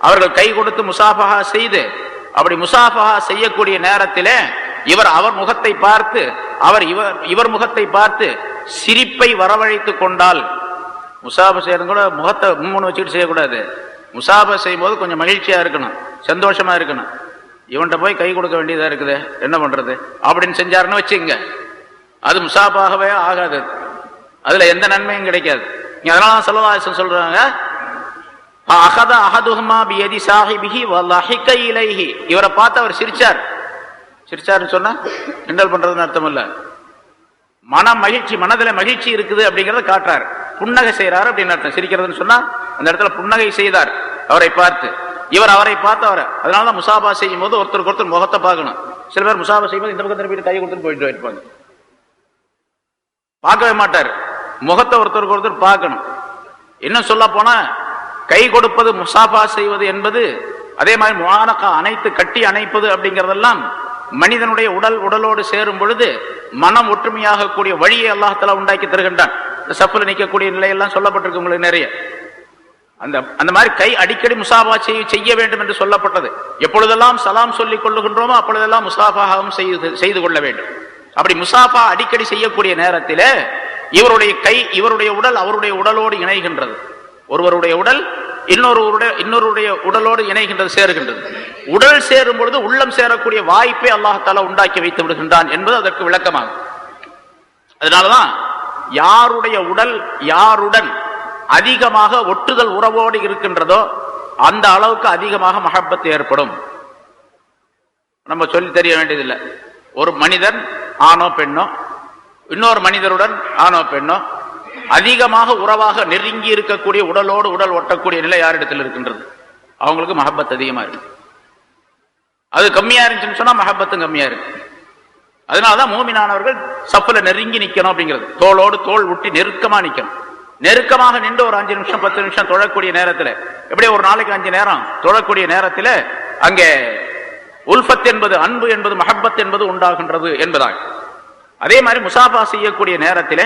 S1: அவர்கள் கை கொடுத்து முசாஃபஹா செய்து, அப்படி முசாஃபஹா செய்யக்கூடிய நேரத்திலே இவர் அவர் முகத்தை பார்த்து, அவர் இவர் முகத்தை பார்த்து சிரிப்பை வரவழைத்து கொண்டால், முசாஃபா செய்யறது கூட முகத்தை முன்னு வச்சுட்டு செய்யக்கூடாது. முசாஃபா செய்யும் போது கொஞ்சம் மகிழ்ச்சியா இருக்கணும், சந்தோஷமா இருக்கணும். இவன்கிட்ட போய் கை கொடுக்க வேண்டியதா இருக்குது, என்ன பண்றது அப்படின்னு செஞ்சாருன்னு வச்சுங்க, அது முசாஃபாகவே ஆகாது, அதுல எந்த நன்மையும் கிடைக்காது. அதனால ஸல்லல்லாஹு அலைஹி வஸல்லம் சொல்றாங்க, அஹத அஹதுஹுமா பியதி ஸாஹிபிஹி வலஹிக இலைஹி. இவரை பார்த்து அவர் சிரிச்சார். சிரிச்சாருன்னு சொன்னா கிண்டல் பண்றதுன்னு அர்த்தம் இல்ல, மன மகிழ்ச்சி, மனதில மகிழ்ச்சி இருக்குது அப்படிங்கறத காட்டுறாரு. புன்னகை செய்யறாரு அப்படின்னு அர்த்தம். சிரிக்கிறதுன்னு சொன்னா அந்த இடத்துல புன்னகை செய்தார் அவரை பார்த்து. இவர் அவரை பார்த்தவர். அதனாலதான் முசாபா செய்யும் போது ஒருத்தருக்கு ஒருத்தர் முகத்தை பார்க்கணும். சில பேர் முசாபா செய்யும் போது இந்த பக்கத்தில் போயிட்டு கை கொடுத்துட்டு போயிட்டு இருப்பாங்க, பார்க்கவே மாட்டார். முகத்தை ஒருத்தருக்கு ஒருத்தர் பார்க்கணும். இன்னும் சொல்ல போனா கை கொடுப்பது, முசாபா செய்வது என்பது, அதே மாதிரி முஆனகா அணைத்து கட்டி அணைப்பது அப்படிங்கறதெல்லாம் மனிதனுடைய உடலோடு சேரும் பொழுது மனம் ஒற்றுமையாக கூடிய வழியை அல்லாஹ் தஆலா உண்டாக்கி தருகின்றான். இந்த சஃப்ல நிற்கக்கூடிய நிலையெல்லாம் சொல்லப்பட்டிருக்கு உங்களுக்கு நிறைய. அந்த மாதிரி கை அடிக்கடி முசாபா செய்ய வேண்டும் என்று சொல்லப்பட்டது. எப்பொழுதெல்லாம் சலாம் சொல்லிக் கொள்ளுகின்றோமோ அப்பொழுதெல்லாம் முசாபாவும் செய்து கொள்ள வேண்டும். அப்படி முசாபா அடிக்கடி செய்யக்கூடிய நேரத்தில் இவருடைய கை, இவருடைய உடல் அவருடைய உடலோடு இணைகின்றது. ஒருவருடைய உடல் இன்னொருடைய உடலோடு இணைகின்றது, சேருகின்றது. உடல் சேரும் பொழுது உள்ளம் சேரக்கூடிய வாய்ப்பை அல்லாஹ் தஆலா உண்டாக்கி வைத்து விடுகின்றான் என்பது அதற்கு விளக்கமாகும். அதனாலதான் யாருடைய உடல் யாருடன் அதிகமாக ஒட்டுதல் உறவோடு இருக்கின்றதோ அந்த அளவுக்கு அதிகமாக மஹப்பத் ஏற்படும். நம்ம சொல்லி தெரிய வேண்டியதில்லை. ஒரு மனிதன் ஆணோ பெண்ணோ இன்னொரு மனிதருடன் ஆணோ பெண்ணோ அதிகமாக உறவாக நெருங்கி இருக்கக்கூடிய, உடலோடு உடல் ஒட்டக்கூடிய நிலை யாரிடத்தில் இருக்கின்றது? அவங்களுக்கு மஹப்பத் அதிகமா இருக்கு. அது கம்மியா இருந்துச்சுன்னு சொன்னா மஹப்பத்தும் கம்மியா இருக்கு. அதனாலதான் மூமினானவர்கள் சஃப்ல நெருங்கி நிக்கணும் அப்படிங்கிறது. தோளோடு தோள் ஒட்டி நெருக்கமா நிக்கணும். நெருக்கமாக நின்று ஒரு 5 நிமிஷம் 10 நிமிஷம் தொழக்கூடிய நேரத்தில், எப்படி ஒரு நாளைக்கு 5 நேரம் தொழக்கூடிய நேரத்தில் அங்கே உல்ஃபத் என்பது, அன்பு என்பது, மஹப்பத் என்பது உண்டாகின்றது என்பதாக. அதே மாதிரி முசாஃபா செய்யக்கூடிய நேரத்தில்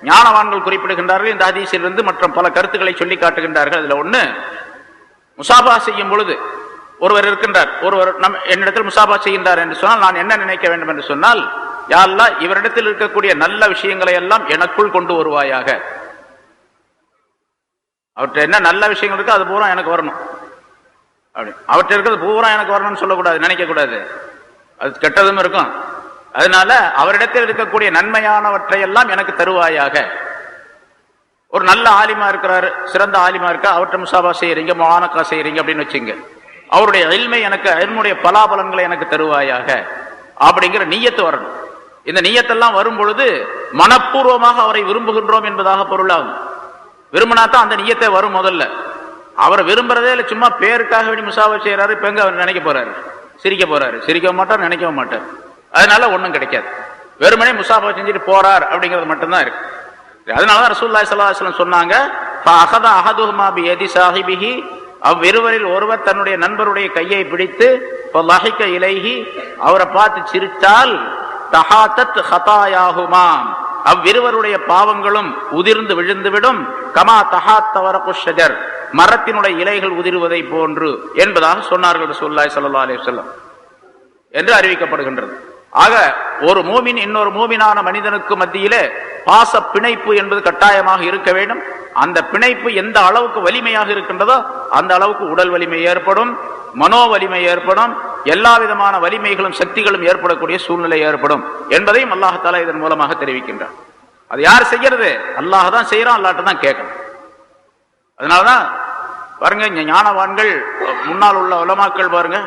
S1: ஞானவான்கள் குறிப்பிடுகின்றார்கள். இந்த ஹதீஸிலிருந்து மற்றும் பல கருத்துக்களை சொல்லி காட்டுகின்றார்கள். அதுல ஒண்ணு, முசாஃபா செய்யும் பொழுது ஒருவர் இருக்கின்றார், ஒருவர் என்னிடத்தில் முசாஃபா செய்கின்றார் என்று சொன்னால் நான் என்ன நினைக்க வேண்டும் என்று சொன்னால், யா அல்லாஹ் இவரிடத்தில் இருக்கக்கூடிய நல்ல விஷயங்களை எல்லாம் எனக்குள் கொண்டு வருவாயாக. அவற்றை என்ன நல்ல விஷயங்கள் இருக்கு அது பூரா எனக்கு வரணும் அப்படி. அவற்றை இருக்கிறது பூரா எனக்கு வரணும்னு சொல்லக்கூடாது, நினைக்க கூடாது. அது கெட்டதும் இருக்கும். அதனால அவரிடத்தில் இருக்கக்கூடிய நன்மையானவற்றை எல்லாம் எனக்கு தருவாயாக. ஒரு நல்ல ஆலிமா இருக்கிறாரு, சிறந்த ஆலிமா இருக்கா, அவற்றை முசாபா செய்யறீங்க, முஆனகா செய்யறீங்க அப்படின்னு வச்சுங்க. அவருடைய இல்மை எனக்கு, இல்முடைய பலாபலன்களை எனக்கு தருவாயாக அப்படிங்கிற நியத்து வரணும். இந்த நியத்தெல்லாம் வரும் பொழுது மனப்பூர்வமாக அவரை விரும்புகின்றோம் என்பதாக பொருளாகும். விரும்பினாத்தான் அந்த நியத்தை வரும். முதல்ல அவரை விரும்புறதே இல்லை, சும்மா பேருக்காக வேண்டி முசாபா செய்யறாரு. இப்ப எங்க அவர் நினைக்க போறாரு? சிரிக்க போறாரு? சிரிக்க மாட்டார், நினைக்கவும் மாட்டார். அதனால ஒண்ணும் கிடைக்காது. வெறுமனே முசாஃபா செஞ்சுட்டு போறார் அப்படிங்கிறது மட்டும்தான் இருக்கு. அதனாலதான் ரசூலுல்லாஹி ஸல்லல்லாஹு அலைஹி வஸல்லம் சொன்னாங்க, ஃபஅஹத அஹதுஹுமா பியதி ஸாஹிபிஹி, அவ்விருவரில் ஒருவர் தன்னுடைய நண்பருடைய கையை பிடித்து ஃபலஹிக இலைஹி, அவரை பார்த்து சிரித்தால் தஹாதத் ஹதாயாஹுமா, அவ்விருவருடைய பாவங்களும் உதிர்ந்து விழுந்துவிடும். கமா தஹாத் தவரகு ஷஜர், மரத்தினுடைய இலைகள் உதிர்வதை போன்று என்பதாக சொன்னார்கள் ரசூலுல்லாஹி ஸல்லல்லாஹு அலைஹி வஸல்லம் என்று அறிவிக்கப்படுகின்றது. ஆக ஒரு மூமின் இன்னொரு மூமினான மனிதனுக்கு மத்தியிலே பாச பிணைப்பு என்பது கட்டாயமாக இருக்க வேண்டும். அந்த பிணைப்பு எந்த அளவுக்கு வலிமையாக இருக்கின்றதோ அந்த அளவுக்கு உடல் வலிமை ஏற்படும், மனோ வலிமை ஏற்படும், எல்லா விதமான வலிமைகளும் சக்திகளும் ஏற்படக்கூடிய சூழ்நிலை ஏற்படும் என்பதையும் அல்லாஹ் தஆலா இதன் மூலமாக தெரிவிக்கின்றார். அது யார் செய்யறது? அல்லாஹ் தான் செய்யறான், அல்லாஹ்ட்ட தான் கேட்கணும். அதனாலதான் பாருங்க, ஞானவான்கள் முன்னால் உள்ள உலமாக்கள் பாருங்க,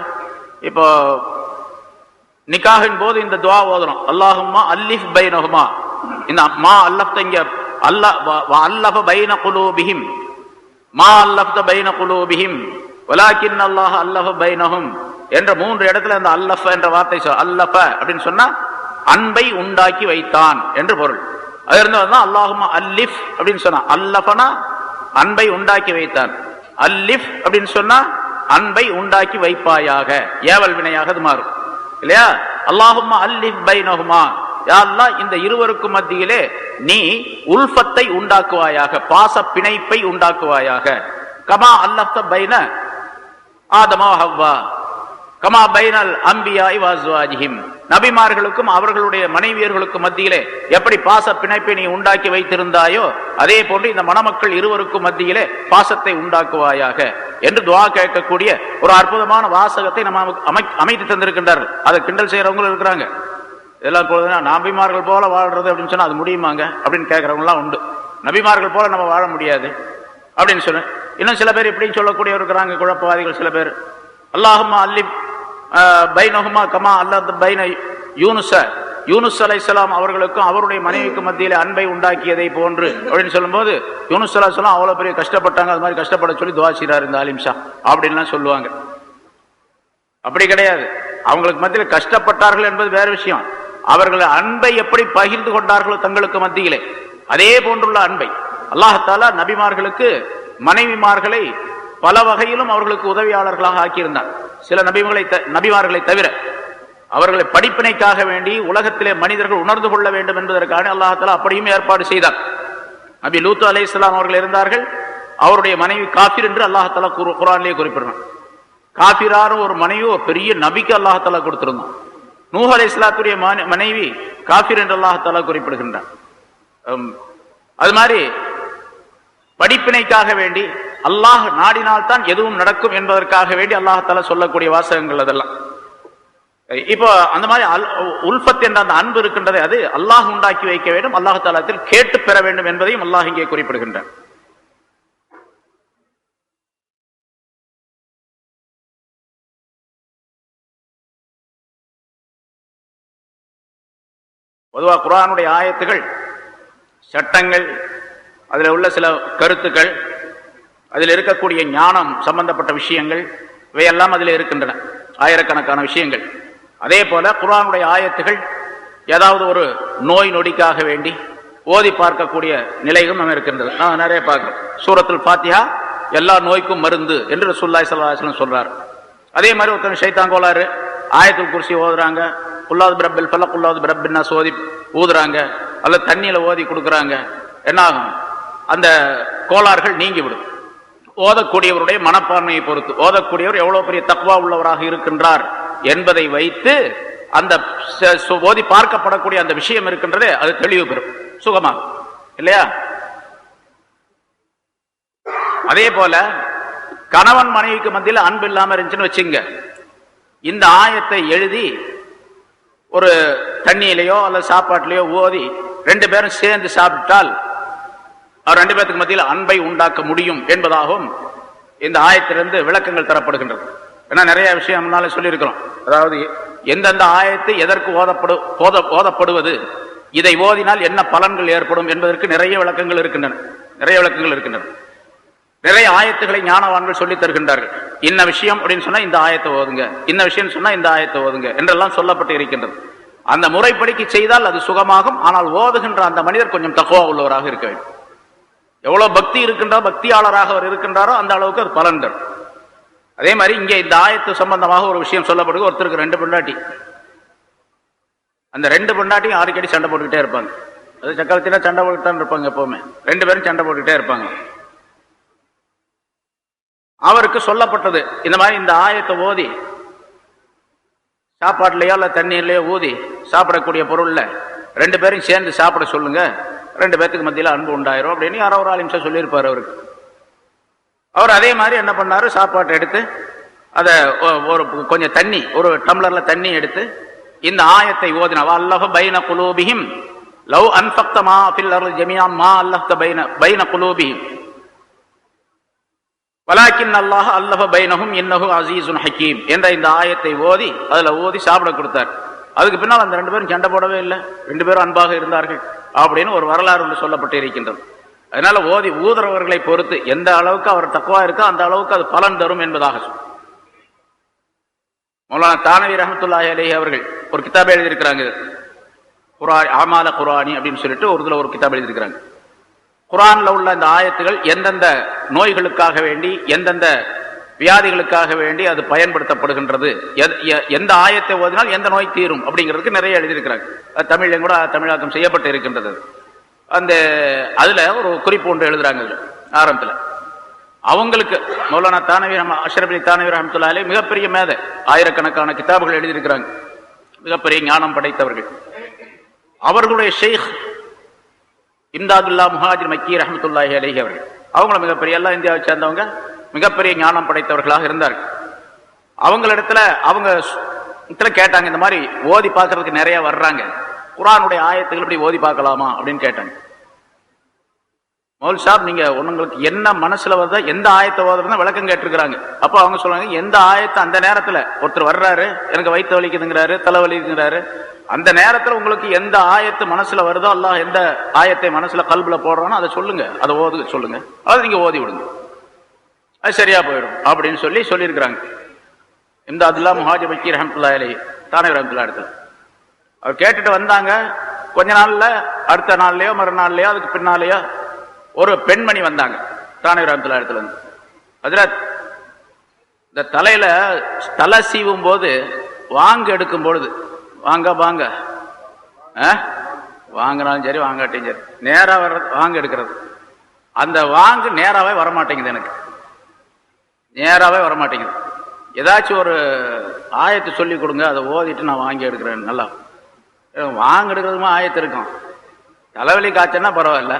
S1: இப்போ நிக்காஹின் போது இந்த துஆ ஓதுறோம், அல்லாஹும்மா அல்லிஃப் பைனஹுமா. இந்த மா அல்லஃப்த இங்க அல்லஃப பைன குலூபிஹிம், மா அல்லஃப்த பைன குலூபிஹிம் வலாக்கின் அல்லாஹ் அல்லஃப பைனஹும் என்ற 3 இடத்துல அந்த அல்லஃப என்ற வார்த்தை அல்லஃப அப்படின்னு சொன்னா அன்பை உண்டாக்கி வைத்தான் என்று பொருள். அது இருந்தால் அல்லாஹும்மா அல்லிஃப் அப்படின்னு சொன்னா, அல்லஃபனா அன்பை உண்டாக்கி வைத்தான், அல்லிஃப் அப்படின்னு சொன்னா அன்பை உண்டாக்கி வைப்பாயாக, ஏவல் வினையாக அது மாறும் இல்லையா? அல்லாஹும்மா அல்லிஃப் பைனஹுமா, யா அல்லாஹ் இந்த இருவருக்கும் மத்தியிலே நீ உல்ஃபத்தை உண்டாக்குவாயாக, பாச பிணைப்பை உண்டாக்குவாயாக. கமா அல்லஃப்த பைன ஆதம வ ஹவ்வா கமா பைனல் அன்பியாஇ வ அஸ்வாஜிஹிம், நபிமார்களுக்கும் அவர்களுடைய மனைவியர்களுக்கும் மத்தியிலே எப்படி பாச பிணைப்பை நீ உண்டாக்கி வைத்திருந்தாயோ அதே போன்று இந்த மணமக்கள் இருவருக்கும் மத்தியிலே பாசத்தை உண்டாக்குவாயாக என்று துஆ கேட்கக்கூடிய ஒரு அற்புதமான வாசகத்தை நம்ம அமைத்து தந்திருக்கின்றார்கள். அதை கிண்டல் செய்யறவங்களும் இருக்கிறாங்க. இதெல்லாம் நபிமார்கள் போல வாழ்றது அப்படின்னு சொன்னா அது முடியுமாங்க அப்படின்னு கேட்கறவங்கலாம் உண்டு. நபிமார்கள் போல நம்ம வாழ முடியாது அப்படின்னு சொன்ன. இன்னும் சில பேர் இப்படின்னு சொல்லக்கூடியவர் இருக்கிறாங்க, குழப்பவாதிகள் சில பேர். அல்லாஹும்மா அல்லிஃப் பைனஹுமா கமா அல்லஃப் பைன யூனுஸ் அலைஹிஸ்ஸலாம் அவர்களுக்கும் அவருடைய மனைவிக்கு மத்தியிலே அன்பை உண்டாக்கியதை போன்று அப்படின்னு சொல்லும்போது, யூனுஸ் அலைஹிஸ்ஸலாம் அவ்வளவு பெரிய கஷ்டப்பட்டாங்க, அது மாதிரி கஷ்டப்பட சொல்லி துஆ செய்றார் இந்த ஆலிம் ஷா அப்படின்லாம் சொல்லுவாங்க. அப்படி கிடையாது. அவங்களுக்கு மத்தியில் கஷ்டப்பட்டார்கள் என்பது வேற விஷயம். அவர்கள் அன்பை எப்படி பகிர்ந்து கொண்டார்களோ தங்களுக்கு மத்தியிலே அதே போன்றுள்ள அன்பை அல்லாஹ் தஆலா நபிமார்களுக்கு மனைவிமார்களை பல வகையிலும் அவர்களுக்கு உதவியாளர்களாக ஆக்கியிருந்தார். சில நபிமார்களை தவிர அவர்களை படிப்பினைக்காக வேண்டி உலகத்திலே மனிதர்கள் உணர்ந்து கொள்ள வேண்டும் என்பதற்காக அல்லாஹ் தஆலா அப்படியும் ஏற்பாடு செய்தார். நபி லூத் அலைஹிஸ்ஸலாம் அவர்கள் இருந்தார்கள். அவருடைய மனைவி காஃபிர் என்று அல்லாஹ் தஆலா குர்ஆனிலே குறிப்பிடுறான். காஃபிரான ஒரு மனைவி ஒரு பெரிய நபிக்கு அல்லாஹ் தஆலா கொடுத்திருந்தான். நூஹ் அலைஹிஸ்ஸலாத்துடைய மனைவி காஃபிர் என்று அல்லாஹ் தஆலா குறிப்பிடுகின்றான். அது மாதிரி படிப்பினைக்காக வேண்டி அல்லாஹ் நாடினால் தான் எதுவும் நடக்கும் என்பதற்காக வேண்டி அல்லாஹ் தஆலா சொல்லக்கூடிய வாசகங்கள் அதெல்லாம். இப்போ அந்த மாதிரி உல்ஃபத் என்ற அந்த அன்பு இருக்கின்றதை அது அல்லாஹ் உண்டாக்கி வைக்க வேண்டும், அல்லாஹ் தஆலாவில் கேட்டு பெற வேண்டும் என்பதையும் அல்லாஹ் இங்கே குறிப்பிடுகின்றான். பொதுவாக குர்ஆனுடைய ஆயத்துகள், சட்டங்கள், அதில் உள்ள சில கருத்துக்கள், அதில் இருக்கக்கூடிய ஞானம் சம்பந்தப்பட்ட விஷயங்கள் இவையெல்லாம் அதில் இருக்கின்றன, ஆயிரக்கணக்கான விஷயங்கள். அதே போல குர்ஆனுடைய ஆயத்துகள் ஏதாவது ஒரு நோய் நொடிக்காக வேண்டி ஓதி பார்க்கக்கூடிய நிலையும் நம்ம இருக்கின்றது. நான் நிறைய பார்க்கிறோம். சூரத்துல் ஃபாத்திஹா எல்லா நோய்க்கும் மருந்து என்று ரசூலுல்லாஹி ஸல்லல்லாஹு அலைஹி வஸல்லம் சொல்றாரு. அதே மாதிரி ஒருத்தர் ஷைத்தான் கோளாறு ஆயத்துல் குர்சி ஓதுறாங்க, குல்லாது பிரப்பில் ஃபலக் குல்லாது பிரப்பின்னா ஓதி ஊதுறாங்க, அல்ல தண்ணியில ஓதி கொடுக்குறாங்க, என்ன ஆகும்? அந்த கோளாறுகள் நீங்கிவிடும். ஓதக்கூடியவருடைய மனப்பான்மையை பொறுத்து, ஓதக்கூடியவர் எவ்வளவு பெரிய தக்வா உள்ளவராக இருக்கின்றார் என்பதை வைத்து அந்த ஓதி பார்க்கப்படக்கூடிய அந்த விஷயம் இருக்கின்றதே அது தெளிவு பெறும், சுகமாகும் இல்லையா? அதே போல கணவன் மனைவிக்கு மத்தியில் அன்பு இல்லாம இருந்துச்சுன்னு வச்சுங்க, இந்த ஆயத்தை எழுதி ஒரு தண்ணியிலேயோ அல்லது சாப்பாட்டிலேயோ ஓதி 2 பேரும் சேர்ந்து சாப்பிட்டால் அவர் 2 பேருக்கு மத்தியில் அன்பை உண்டாக்க முடியும் என்பதாகவும் இந்த ஆயத்திலிருந்து விளக்கங்கள் தரப்படுகின்றது. ஏன்னா நிறைய விஷயம் முன்னாலே சொல்லியிருக்கிறோம். அதாவது எந்தெந்த ஆயத்து எதற்கு ஓதப்படுவது, இதை ஓதினால் என்ன பலன்கள் ஏற்படும் என்பதற்கு நிறைய விளக்கங்கள் இருக்கின்றன. நிறைய ஆயத்துக்களை ஞானவான்கள் சொல்லித் தருகின்றார்கள். இன்ன விஷயம் அப்படின்னு சொன்னா இந்த ஆயத்தை ஓதுங்க, இன்ன விஷயம் சொன்னா இந்த ஆயத்தை ஓதுங்க என்றெல்லாம் சொல்லப்பட்டு இருக்கின்றது. அந்த முறைப்படிக்கு செய்தால் அது சுகமாகும். ஆனால் ஓதுகின்ற அந்த மனிதர் கொஞ்சம் தக்குவா உள்ளவராக இருக்க வேண்டும். எவ்வளவு பக்தி இருக்கின்றோ, பக்தியாளராக அவர் இருக்கின்றாரோ அந்த அளவுக்கு அது பலன் தரும். அதே மாதிரி இங்கே இந்த ஆயத்து சம்பந்தமாக ஒரு விஷயம் சொல்லப்படுது. ஒருத்தருக்கு 2 பெண்டாட்டி, அந்த 2 பெண்டாட்டியும் அடிக்கடி சண்டை போட்டுக்கிட்டே இருப்பாங்க. அது சக்கரத்தினா சண்டை போட்டுதான் இருப்பாங்க. எப்பவுமே 2 பேரும் சண்டை போட்டுக்கிட்டே இருப்பாங்க. அவருக்கு சொல்லப்பட்டது இந்த மாதிரி இந்த ஆயத்தை ஓதி சாப்பாட்டுலையோ இல்ல தண்ணீர்லயோ ஊதி சாப்பிடக்கூடிய பொருள்ல 2 பேரும் சேர்ந்து சாப்பிட சொல்லுங்க, 2 பேருக்கு மத்தியில அன்பு உண்டாயிரும் அப்படின்னு யாரோ ஒரு ஆலிம்சா சொல்லியிருப்பாரு அவருக்கு. அவர் அதே மாதிரி என்ன பண்ணாரு, சாப்பாட்டை எடுத்து அதை ஒரு கொஞ்சம் தண்ணி, ஒரு டம்ளர்ல தண்ணி எடுத்து இந்த ஆயத்தை ஓதினா, அல்லாஹ் பைன குலூபிஹிம் லவ் அன்ஃபக்த மா ஃபில் அர்தி ஜமீஅன் மா அல்லஹ்த பைன குலூபிஹிம் வலாக்கின் அல்லாஹ் அல்லஹ பைனஹும் இன்னஹு அஸீஸுன் ஹக்கீம் என்ற இந்த ஆயத்தை ஓதி அதுல ஓதி சாப்பிட கொடுத்தார். அதுக்கு பின்னால் அந்த 2 பேரும் சண்டை போடவே இல்லை, 2 பேரும் அன்பாக இருந்தார்கள் அப்படின்னு ஒரு வரலாறு ஒன்று சொல்லப்பட்டு இருக்கின்றது. அதனால ஓதி ஊதுறவர்களை பொறுத்து எந்த அளவுக்கு அவர் தக்வா இருக்கோ அந்த அளவுக்கு அது பலன் தரும் என்பதாக மௌலானா தானவி ரஹ்மத்துல்லாஹி அலைஹி அவர்கள் ஒரு கிதாப் எழுதியிருக்கிறாங்க. குர்ஆன் ஆமால குர்ஆனி அப்படின்னு சொல்லிட்டு ஒரு கிதாப் எழுதியிருக்கிறாங்க. குர்ஆன்ல உள்ள இந்த ஆயத்துகள் எந்தெந்த நோய்களுக்காக வேண்டி, எந்தெந்த வியாதிகளுக்காக வேண்டி அது பயன்படுத்தப்படுகின்றது, எந்த ஆயத்தை ஓதினால் எந்த நோய் தீரும் அப்படிங்கிறதுக்கு நிறைய எழுதியிருக்கிறாங்க. தமிழ்லையும் கூட தமிழாக்கம் செய்யப்பட்டு இருக்கின்றது. அந்த அதுல ஒரு குறிப்பு ஒன்று எழுதுறாங்க. ஆரம்பத்துல அவங்களுக்கு மௌலானா தானவி அஷ்ரஃப் அலி தானவி ரஹ்மத்துல்லாஹி அலைஹி மிகப்பெரிய மேதை, ஆயிரக்கணக்கான கிதாபுகள் எழுதியிருக்கிறாங்க, மிகப்பெரிய ஞானம் படைத்தவர்கள். அவர்களுடைய ஷேக் இம்தாதுல்லா முஹாஜிர் மக்கி ரஹ்மத்துல்லாஹி அலைஹி அவர்கள், அவங்கள மிகப்பெரிய எல்லாம் இந்தியாவை சேர்ந்தவங்க, மிகப்பெரிய ஞானம் படைத்தவர்களாக இருந்தார்கள். அவங்களிடத்துல கேட்டாங்க, இந்த மாதிரி ஓதி பார்க்கறதுக்கு நிறைய வர்றாங்க, குர்ஆனுடைய ஆயத்துகள் இப்படி ஓதி பார்க்கலாமா அப்படின்னு கேட்டாங்க. மௌல் சாப், நீங்க உங்களுக்கு என்ன மனசுல வருதா, எந்த ஆயத்தை ஓதுறதுன்னா விளக்கம் கேட்டிருக்கிறாங்க. அப்போ அவங்க சொல்றாங்க, எந்த ஆயத்தை அந்த நேரத்துல ஒருத்தர் வர்றாரு, எனக்கு வயிற்று வலிக்குதுங்கிறாரு, தலை வலிக்குங்கிறாரு, அந்த நேரத்துல உங்களுக்கு எந்த ஆயத்து மனசுல வருதோ, அல்லாஹ் எந்த ஆயத்தை மனசுல கல்புல போடுறானோ அதை சொல்லுங்க, அதை ஓது சொல்லுங்க, அதை நீங்க ஓதி விடுங்க, அது சரியா போயிடும் அப்படின்னு சொல்லியிருக்கிறாங்க. இம்தாதுல்லா முஹாஜிர் மக்கி ரஹ்மத்துல்லாஹி அலைஹி தானவி ரஹ்மத்துல்லாஹி இடத்துல அவர் கேட்டுட்டு வந்தாங்க. கொஞ்ச நாள்ல, அடுத்த நாள்லயோ மறுநாள்லயோ அதுக்கு பின்னாலேயோ ஒரு பெண்மணி வந்தாங்க தானவி ரஹ்மத்துல்லாஹி இடத்துல வந்து, ஹஜ்ரத் இந்த தலையில தலை சீவும் போது வாங்க எடுக்கும் பொழுது, வாங்க வாங்க வாங்கினாலும் சரி வாங்காட்டியும் சரி நேரா வர்றது, வாங்க எடுக்கிறது, அந்த வாங்கு நேராவே வரமாட்டேங்குது, எனக்கு நேராவே வரமாட்டேங்குது. ஏதாச்சும் ஒரு ஆயத்தை சொல்லி கொடுங்க, அதை ஓதிட்டு நான் வாங்கி எடுக்கிறேன். நல்லா வாங்க எடுக்கிறதுமா ஆயத்து இருக்கும். தலைவலி காய்ச்சல்னா பரவாயில்ல,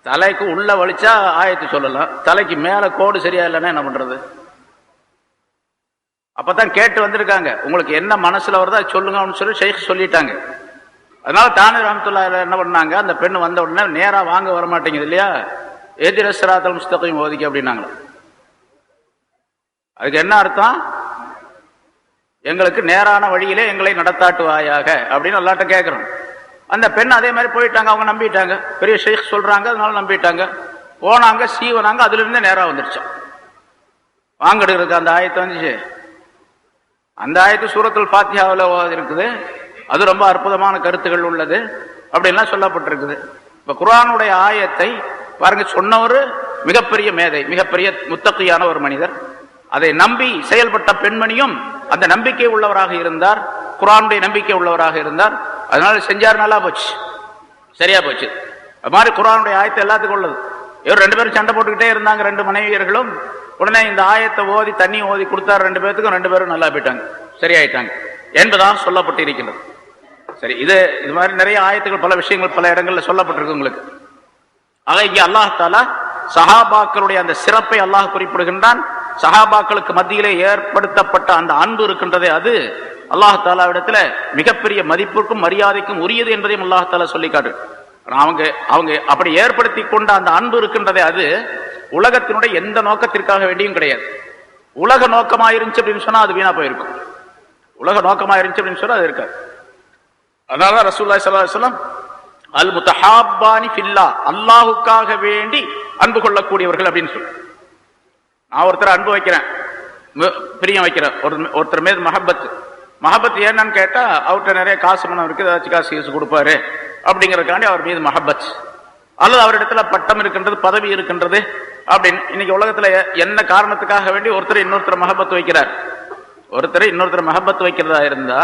S1: தலைக்கு உள்ள வலிச்சா ஆயத்து சொல்லலாம், தலைக்கு மேல கோடு சரியா இல்லைன்னா என்ன பண்றது? அப்பதான் கேட்டு வந்திருக்காங்க, உங்களுக்கு என்ன மனசுல வருதோ சொல்லுங்க அப்படின்னு சொல்லி ஷேக் சொல்லிட்டாங்க. அதனால தானவி ரஹ்மத்துல்லாஹி என்ன பண்ணாங்க, அந்த பெண்ணு வந்த உடனே நேரா வாங்க வரமாட்டேங்குது இல்லையா, இஹ்தினஸ் ஸிராத்தல் முஸ்தகீம் ஓதிக்க அப்படின்னாங்களா. அதுக்கு என்ன அர்த்தம், எங்களுக்கு நேரான வழியிலே எங்களை நடத்தாட்டுவாயாக அப்படின்னு அல்லாஹ்ட்ட கேட்கிறோம். அந்த பெண் அதே மாதிரி போயிட்டாங்க, அவங்க நம்பிட்டாங்க, பெரிய ஷேக் சொல்றாங்க அதனால நம்பிட்டாங்க, போனாங்க, சீவனாங்க, அதுல இருந்தே நேரா வந்துருச்சு. வாங்கடுறதுக்கு அந்த ஆயத்தை வந்துச்சு. அந்த ஆயத்து சூரத்துல் ஃபாத்திஹாவுல இருக்குது, அது ரொம்ப அற்புதமான கருத்துகள் உள்ளது அப்படின்லாம் சொல்லப்பட்டிருக்குது. இப்ப குர்ஆனுடைய ஆயத்தை பாருங்க, சொன்னவர் மிகப்பெரிய மேதை, மிகப்பெரிய முத்தகியான ஒரு மனிதர், அதை நம்பி செயல்பட்ட பெண்மணியும் அந்த நம்பிக்கை உள்ளவராக இருந்தார், குர்ஆனுடைய நம்பிக்கை உள்ளவராக இருந்தார், அதனால செஞ்சார், நல்லா போச்சு, சரியா போச்சு. அது மாதிரி குர்ஆனுடைய ஆயத்தை எல்லாத்துக்கும் உள்ளது. இவர் 2 பேரும் சண்டை போட்டுக்கிட்டே இருந்தாங்க, 2 மனைவியர்களும். உடனே இந்த ஆயத்தை ஓதி தண்ணி ஓதி கொடுத்தார் 2 பேருக்கும், 2 பேரும் நல்லா போயிட்டாங்க, சரியாயிட்டாங்க என்பதாக சொல்லப்பட்டு இருக்கின்றது. சரி, இது மாதிரி நிறைய ஆயத்துகள், பல விஷயங்கள் பல இடங்கள்ல சொல்லப்பட்டிருக்கு உங்களுக்கு. ஆக இங்கே அல்லாஹ் தஆலா சஹாபாக்களுடைய அந்த சிறப்பை அல்லாஹ் குறிப்பிடுகின்றான். சஹாபாக்களுக்கு மத்தியிலே ஏற்படுத்தப்பட்ட அந்த அன்பு இருக்கின்றதே, அது அல்லாஹ் தஆலாவிடத்துல மிகப்பெரிய மதிப்புக்கும் மரியாதைக்கும் உரியது என்பதையும் அல்லாஹ் தஆலா சொல்லி காட்டு. அவங்க அப்படி ஏற்படுத்தி கொண்ட அந்த அன்பு இருக்கின்றதே, அது உலகத்தினுடைய எந்த நோக்கத்திற்காக வேண்டியும் கிடையாது. உலக நோக்கமா இருந்துச்சு அப்படின்னு சொன்னா அது வீணா போயிருக்கும். உலக நோக்கமா இருந்துச்சு அப்படின்னு சொன்னா அது இருக்காது. அதனால ரசூலுல்லாஹி ஸல்லல்லாஹு அலைஹி வஸல்லம் அல் முத்தஹாப்பானி ஃபில்லாஹ், அல்லாஹ்வுக்காக வேண்டி அன்பு கொள்ளக்கூடியவர்கள் அப்படின்னு சொல்லு. நான் ஒருத்தர் அன்பு வைக்கிறேன், பிரியம் வைக்கிறேன், ஒருத்தர் மீது மஹப்பத், மஹபத் ஏன்னு கேட்டா அவர்கிட்ட நிறைய காசு பணம் இருக்கு, ஏதாச்சும் காசு கொடுப்பாரு அப்படிங்கறதுக்காண்டி அவர் மீது மஹபத், அல்லது அவரிடத்துல பட்டம் இருக்கின்றது, பதவி இருக்கின்றது அப்படின்னு. இன்னைக்கு உலகத்துல என்ன காரணத்துக்காக வேண்டி ஒருத்தர் இன்னொருத்தர் மஹபத் வைக்கிறார்? ஒருத்தர் இன்னொருத்தர் மஹபத் வைக்கிறதா இருந்தா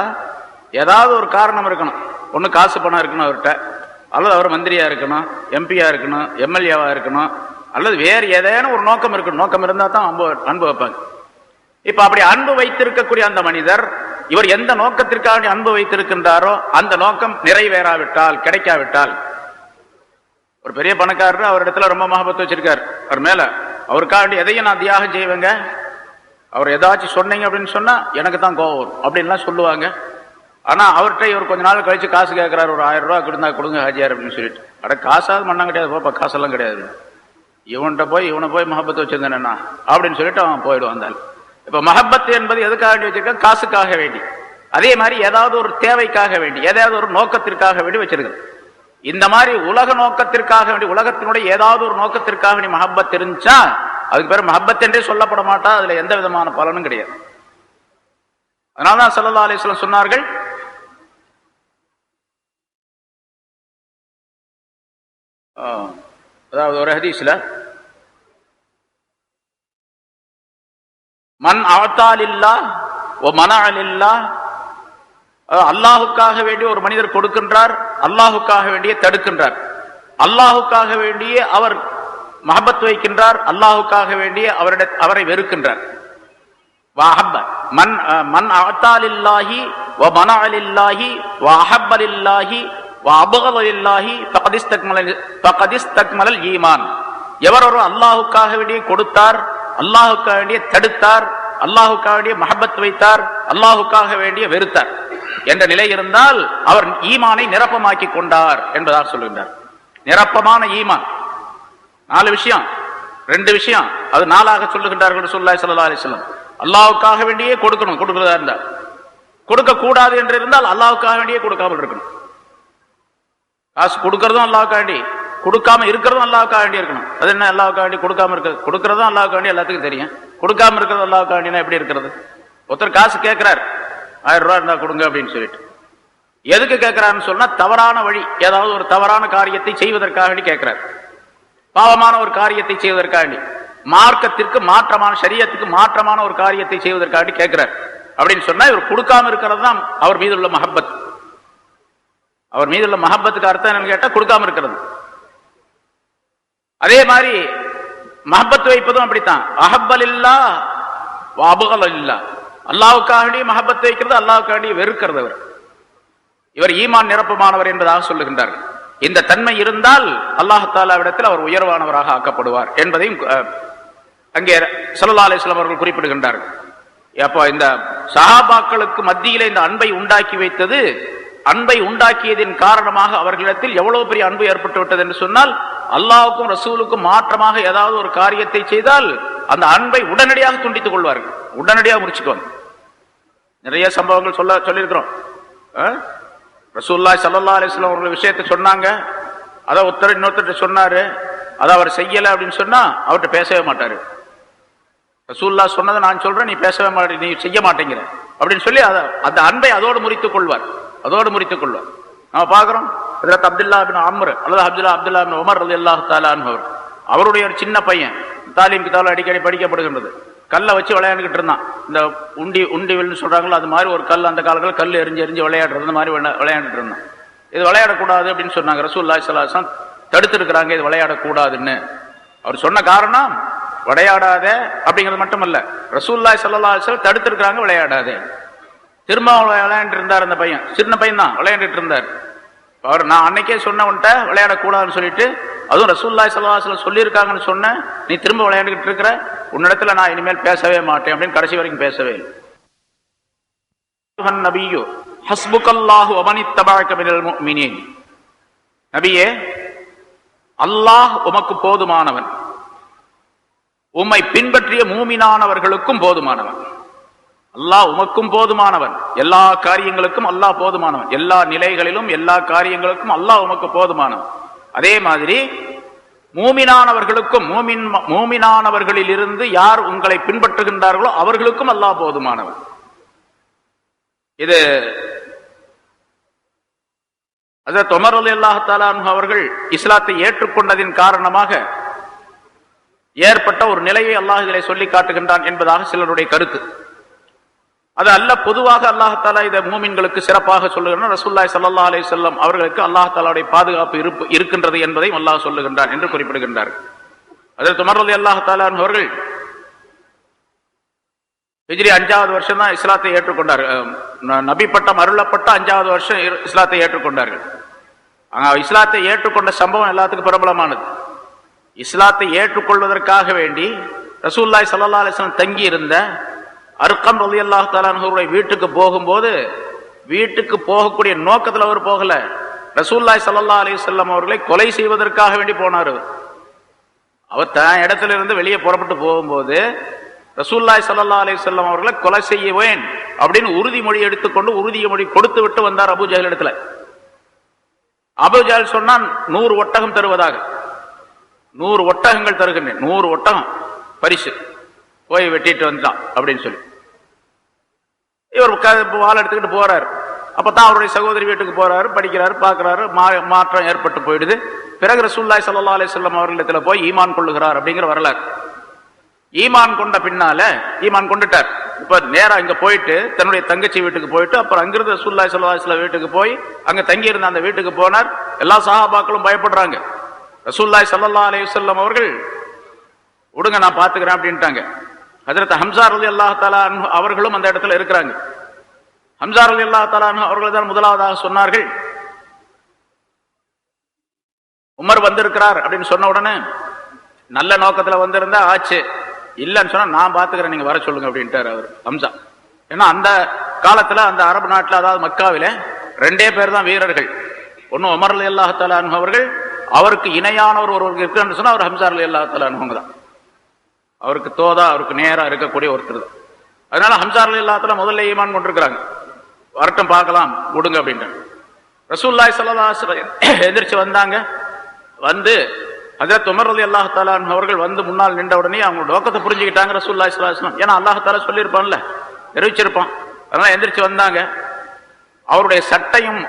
S1: ஏதாவது ஒரு காரணம் இருக்கணும். ஒண்ணு காசு பணம் இருக்கணும் அவர்கிட்ட, அல்லது அவர் மந்திரியா இருக்கணும், எம்பியா இருக்கணும், எம்எல்ஏவா இருக்கணும், அல்லது வேறு ஏதேனும் ஒரு நோக்கம் இருக்கணும். நோக்கம் இருந்தா தான் அன்பு வைப்பாங்க. இப்ப அப்படி அன்பு வைத்திருக்கக்கூடிய அந்த மனிதர் இவர் எந்த நோக்கத்திற்காக அன்பு வைத்திருக்கின்றாரோ அந்த நோக்கம் நிறைவேறாவிட்டால், கிடைக்காவிட்டால், ஒரு பெரிய பணக்காரர் அவரிடத்துல ரொம்ப மஹபத் வச்சிருக்காரு, அவர் மேல அவருக்காக எதையும் நான் தியாகம் செய்வேங்க, அவர் ஏதாச்சும் சொன்னீங்க அப்படின்னு சொன்னா எனக்கு தான் கோவம் வரும் அப்படின்லாம் சொல்லுவாங்க. ஆனா அவர்கிட்ட இவர் கொஞ்ச நாள் கழிச்சு காசு கேட்கிறாரு, ஒரு 1000 ரூபாய் கொடுந்தா கொடுங்க ஹாஜியார் அப்படின்னு சொல்லிட்டு, அட காசாவது மண்ணம் கிடையாது போப்பா, காசெல்லாம் கிடையாது, இவனை போய் மஹபத் வச்சிருந்தேன்னா அப்படின்னு சொல்லிட்டு அவன் போயிடுவான். வந்தால் இப்ப மஹபத் என்பது எதுக்காக வேண்டி வச்சிருக்க? காசுக்காக வேண்டி. அதே மாதிரி ஏதாவது ஒரு தேவைக்காக வேண்டி, ஏதாவது ஒரு நோக்கத்திற்காக வேண்டி வச்சிருக்க. இந்த மாதிரி உலக நோக்கத்திற்காக வேண்டி, உலகத்தினுடைய ஏதாவது ஒரு நோக்கத்திற்காக வேண்டி மஹபத் இருந்துச்சா அதுக்கு பேர் மஹபத் என்றே சொல்லப்பட மாட்டா, அதுல எந்த விதமான பலனும் கிடையாது. அதனாலதான் ஸல்லல்லாஹு அலைஹி வஸல்லம் சொன்னார்கள், அதாவது ஒரு ஹதீஸ்ல, மன் அஅதா லில்லாஹ் வ மனஅ லில்லாஹ், அல்லாஹுக்காக வேண்டி ஒரு மனிதர் கொடுக்கின்றார், அல்லாஹுக்காக வேண்டிய தடுக்கின்றார், அல்லாஹுக்காக வேண்டிய அவர் மஹபத் வைக்கின்றார், அல்லாஹுக்காக வேண்டிய அவரை வெறுக்கின்றார். மன் அஅதா லில்லாஹி வ மனஅ லில்லாஹி வ அஹப்ப லில்லாஹி வ அபகத லில்லாஹி ஃபகத் இஸ்தக்மலல் ஈமான். எவர் ஒரு அல்லாஹுக்காக வேண்டிய கொடுத்தார், அல்லாஹுக்காக வேண்டிய தடுத்தார், அல்லாஹுக்காக வேண்டிய மஹபத் வைத்தார், அல்லாஹுக்காக வேண்டிய வெறுத்தார் என்ற நிலை இருந்தால் அவர் ஈமானை நிரப்பமாக்கி கொண்டார் என்பதாக சொல்கின்றார். நிரப்பமான ஈமான் 4 விஷயம், 2 விஷயம், அது 4ஆக சொல்லுகின்றார்கள் ரசூலுல்லாஹி ஸல்லல்லாஹு அலைஹி வஸல்லம். அல்லாஹுக்காக வேண்டியே கொடுக்கணும், கொடுக்கிறதா இருந்தால். கொடுக்க கூடாது என்று இருந்தால் அல்லாஹுக்காக வேண்டியே கொடுக்காமல் இருக்கணும். காசு கொடுக்கறதும் அல்லாஹுக்காக வேண்டி, கொடுக்காம இருக்கிறதும் அல்லாஹுக்காக வேண்டி இருக்கணும். அது என்ன அல்லாஹுக்காக வேண்டி கொடுக்காம இருக்கிறது? கொடுக்கறதும் அல்லாஹுக்காக வேண்டி எல்லாத்துக்கும் தெரியும். கொடுக்காம இருக்கிறது அல்லாஹுக்காக வேண்டினா எப்படி இருக்கிறது? ஒருத்தர் காசு கேட்கிறார், 1000 ரூபாய் இருந்தா கொடுங்க அப்படின்னு சொல்லிட்டு, எதுக்கு கேட்கிறாருன்னு சொன்னா தவறான வழி, ஏதாவது ஒரு தவறான காரியத்தை செய்வதற்காக வேண்டி கேட்கிறார், பாவமான ஒரு காரியத்தை செய்வதற்காக வேண்டி, மார்க்கத்திற்கு மாற்றமான, ஷரியத்துக்கு மாற்றமான ஒரு காரியத்தை செய்வதற்காக வேண்டி கேட்கிறார் அப்படின்னு சொன்னா இவர் கொடுக்காம இருக்கிறது தான் அவர் மீது உள்ள மஹப்பத். அவர் மீது உள்ள மஹப்பத்துக்கு அர்த்தம் என்னன்னு கேட்டா கொடுக்காம இருக்கிறது. அதே மாதிரி மஹப்பத் வைப்பதும் அப்படித்தான். அஹப்பலில்லாஹ் வ அபகலில்லாஹ், அல்லாஹ்வுக்காக வேண்டி மஹப்பத் வைக்கிறது, அல்லாஹ்வுக்காக வேண்டி வெறுக்கிறது. இவர் ஈமான் நிரப்பமானவர் என்பதாக சொல்லுகின்றார்கள். இந்த தன்மை இருந்தால் அல்லாஹ் தஆலாவிடத்தில் அவர் உயர்வானவராக ஆக்கப்படுவார் என்பதையும் அங்கே ஸல்லல்லாஹு அலைஹி வஸல்லம் அவர்கள் குறிப்பிடுகின்றார்கள். அப்போ இந்த சஹாபாக்களுக்கு மத்தியிலே இந்த அன்பை உண்டாக்கி வைத்தது, அன்பை உண்டாக்கியதின் காரணமாக அவர்களிடத்தில் எவ்வளவு பெரிய அன்பு ஏற்பட்டு விட்டது என்று சொன்னால், அல்லாஹ்வுக்கும் ரசூலுக்கும் மாற்றமாக ஏதாவது ஒரு காரியத்தை செய்தால் அந்த அன்பை உடனடியாக துண்டித்துக் கொள்வார்கள், உடனடியாக முடிச்சுக்குவாங்க. நிறைய சம்பவங்கள் சொல்லியிருக்கிறோம். ரசூலுல்லாஹி ஸல்லல்லாஹு அலைஹி வஸல்லம் அவர்கள் விஷயத்தை சொன்னாங்க, அதை ஒருத்தர் இன்னொருத்தர் சொன்னாரு, அதை அவர் செய்யல அப்படின்னு சொன்னா அவர்கிட்ட பேசவே மாட்டாரு. ரசூலுல்லாஹ் சொன்னதை நான் சொல்றேன், நீ பேசவே மாட்டே, நீ செய்ய மாட்டேங்கிற அப்படின்னு சொல்லி அந்த அன்பை அதோடு முறித்துக் கொள்வார், அதோடு முறித்துக் கொள்வார். நம்ம பார்க்கிறோம், ஹஜ்ரத் அப்துல்லா இப்னு அம்ர் அல்லது அப்துல்லா இப்னு உமர் ரலியல்லாஹு தஆலா அன்ஹு, அவருடைய ஒரு சின்ன பையன், தாலீம் கிதாபில் அடிக்கடி படிக்கப்படுகின்றது, கல்லை வச்சு விளையாண்டுக்கிட்டு இருந்தான். இந்த உண்டிவில்னு சொல்றாங்களோ அது மாதிரி ஒரு கல், அந்த காலத்தில் கல் எரிஞ்சு விளையாடுறது, இந்த மாதிரி விளையாண்டுட்டு இருந்தான். இது விளையாடக்கூடாது அப்படின்னு சொன்னாங்க. ரசூலுல்லாஹி ஸல்லல்லாஹு அலைஹி வஸல்லம் தடுத்து இருக்கிறாங்க, இது விளையாடக்கூடாதுன்னு. அவர் சொன்ன காரணம் விளையாடாத அப்படிங்கிறது மட்டுமல்ல, ரசூலுல்லாஹி ஸல்லல்லாஹு அலைஹி வஸல்லம் தடுத்து இருக்கிறாங்க, விளையாடாதே. திரும்ப விளையாண்டு இருந்தார் அந்த பையன், சின்ன பையன் தான், விளையாண்டுட்டு இருந்தார். அவர் நான் அன்னைக்கே சொன்னவன்ட்ட விளையாடக்கூடாதுன்னு சொல்லிட்டு, அதுவும் ரசூலுல்லாஹி ஸல்லல்லாஹு அலைஹி வஸல்லம் சொல்லியிருக்காங்கன்னு சொன்ன, நீ திரும்ப விளையாண்டுகிட்டு இருக்கிற, உன்னிடத்துல நான் இனிமேல் பேசவே மாட்டேன் அப்படின்னு கடைசி வரைக்கும் பேசவே இல்லை. நபியோ ஹஸ்புகல்லாஹு வ மன் இத்தபஅக மினல் முஃமினீன், நபியே அல்லாஹ் உமக்கு போதுமானவன், உம்மை பின்பற்றிய மூமினானவர்களுக்கும் போதுமானவன். அல்லாஹ் உமக்கும் போதுமானவன், எல்லா காரியங்களுக்கும் அல்லாஹ் போதுமானவன், எல்லா நிலைகளிலும் எல்லா காரியங்களுக்கும் அல்லாஹ் உமக்கு போதுமானவன். அதே மாதிரி மூமினானவர்களுக்கும், மூமினானவர்களில் இருந்து யார் உங்களை பின்பற்றுகின்றார்களோ அவர்களுக்கும் அல்லாஹ் போதுமானவன். இது ஹஜ்ரத் உமர் ரலியல்லாஹு தஆலா அன்ஹு அவர்கள் இஸ்லாத்தை ஏற்றுக்கொண்டதின் காரணமாக ஏற்பட்ட ஒரு நிலையை அல்லாஹ் இதிலே சொல்லி காட்டுகின்றான் என்பதாக சிலருடைய கருத்து. அது அல்ல, பொதுவாக அல்லாஹ் தஆலா இதை மூமின்களுக்கு சிறப்பாக சொல்லுகின்றான். ரசூலுல்லாஹி ஸல்லல்லாஹு அலைஹி வஸல்லம் அவர்களுக்கு அல்லாஹ் தஆலாவுடைய பாதுகாப்பு இருக்கின்றது என்பதையும் அல்லாஹ் சொல்லுகின்றான் என்று குறிப்பிடுகின்றார். ஹஜ்ரத் உமர் ரலியல்லாஹு தஆலா அன்ஹு அவர்கள் ஹிஜ்ரி 5வது வருஷம் தான் இஸ்லாத்தை ஏற்றுக்கொண்டார்கள். நபி பட்டம் அருளப்பட்ட 5வது வருஷம் இஸ்லாத்தை ஏற்றுக்கொண்டார்கள். இஸ்லாத்தை ஏற்றுக்கொண்ட சம்பவம் எல்லாத்துக்கும் பிரபலமானது. இஸ்லாத்தை ஏற்றுக்கொள்வதற்காக வேண்டி ரசூலுல்லாஹி ஸல்லல்லாஹு அலைஹி வஸல்லம் தங்கி இருந்த அர்கம் ரலியல்லாஹு தஆலா அன்ஹுவுடைய வீட்டுக்கு போகும்போது, வீட்டுக்கு போகக்கூடிய நோக்கத்தில் அவர் போகல, ரசூலுல்லாஹி ஸல்லல்லாஹு அலைஹி வஸல்லம் அவர்களை கொலை செய்வதற்காக வேண்டி போனார். அவர் தன் இடத்துல இருந்து வெளியே புறப்பட்டு போகும்போது ரசூலுல்லாஹி ஸல்லல்லாஹு அலைஹி வஸல்லம் அவர்களை கொலை செய்வேன் அப்படின்னு உறுதிமொழி எடுத்துக்கொண்டு உறுதிமொழி கொடுத்து விட்டு வந்தார் அபூ ஜஹல் இடத்துல. அபூ ஜஹல் சொன்னான் 100 ஒட்டகம் தருவதாக. 100 ஒட்டகங்கள் தருகின்றேன், 100 ஒட்டகம் பரிசு, போய் வெட்டிட்டு வந்தான் அப்படின்னு சொல்லி இவர் வாள் எடுத்துக்கிட்டு போறாரு. அப்பதான் அவருடைய சகோதரி வீட்டுக்கு போறாரு, படிக்கிறாரு, பார்க்கிறாரு, மாற்றம் ஏற்பட்டு போயிடுது. பிறகு ரசூலுல்லாஹி ஸல்லல்லாஹு அலைஹி வஸல்லம் அவர்களிடத்துல போய் ஈமான் கொள்ளுகிறார் அப்படிங்கிற வரலாறு. ஈமான் கொண்ட பின்னால ஈமான் கொண்டுட்டார். இப்ப நேரா இங்க போயிட்டு தன்னுடைய தங்கச்சி வீட்டுக்கு போயிட்டு அப்புறம் அங்கிருந்து ரசூலுல்லாஹி ஸல்லல்லாஹு அலைஹி வஸல்லம் வீட்டுக்கு போய் அங்க தங்கி இருந்த அந்த வீட்டுக்கு போனார். எல்லா சஹாபாக்களும் பயப்படுறாங்க. ரசூலுல்லாஹி ஸல்லல்லாஹு அலைஹி வஸல்லம் அவர்கள் விடுங்க நான் பாத்துக்கிறேன் அப்படின்ட்டாங்க. ஹஜ்ரத் ஹம்ஸா ரலியல்லாஹு தஆலா அன்ஹு அவர்களும் அந்த இடத்துல இருக்கிறாங்க. ஹம்ஸா ரலியல்லாஹு தஆலா அன்ஹு அவர்கள் தான் முதலாவதாக சொன்னார்கள், உமர் வந்திருக்கிறார் அப்படின்னு சொன்ன உடனே நல்ல நோக்கத்துல வந்திருந்தா ஆச்சு, இல்லன்னு சொன்னா நான் பாத்துக்கிறேன், நீங்க வர சொல்லுங்க அப்படின்ட்டார் அவர் ஹம்ஸா. ஏன்னா அந்த காலத்துல அந்த அரபு நாட்டுல, அதாவது மக்காவில 2 பேர் தான் வீரர்கள். ஒன்னு உமர் ரலியல்லாஹு தஆலா அன்ஹு அவர்கள், அவருக்கு இணையானவர் ஒருவருக்கு இருக்குன்னு சொன்னா அவர் ஹம்ஸா ரலியல்லாஹு தஆலா அன்ஹு தான். அவருக்கு தோதா, அவருக்கு நேரா இருக்கக்கூடிய ஒருத்தர் தான். அதனால ஹம்ஸா ரலியல்லாஹு தஆலா முதல்ல ஈமான் கொண்டிருக்கிறாங்க. வரட்டும் பார்க்கலாம் விடுங்க அப்படின்ட்டாங்க. ரசூலுல்லாஹி ஸல்லல்லாஹு அலைஹி வஸல்லம் எந்திரிச்சு வந்தாங்க. வந்து ஹஜ்ரத் உமர் ரலியல்லாஹு தஆலா அன்ஹு அவர்கள் வந்து முன்னால் நின்ற உடனே அவங்க நோக்கத்தை புரிஞ்சுக்கிட்டாங்க ரசூலுல்லாஹி ஸல்லல்லாஹு அலைஹி வஸல்லம். ஏன்னா அல்லாஹ் தஆலா சொல்லியிருப்பான்ல, தெரிவிச்சிருப்பான். அதனால எந்திரிச்சு வந்தாங்க. அவருடைய சட்டையும்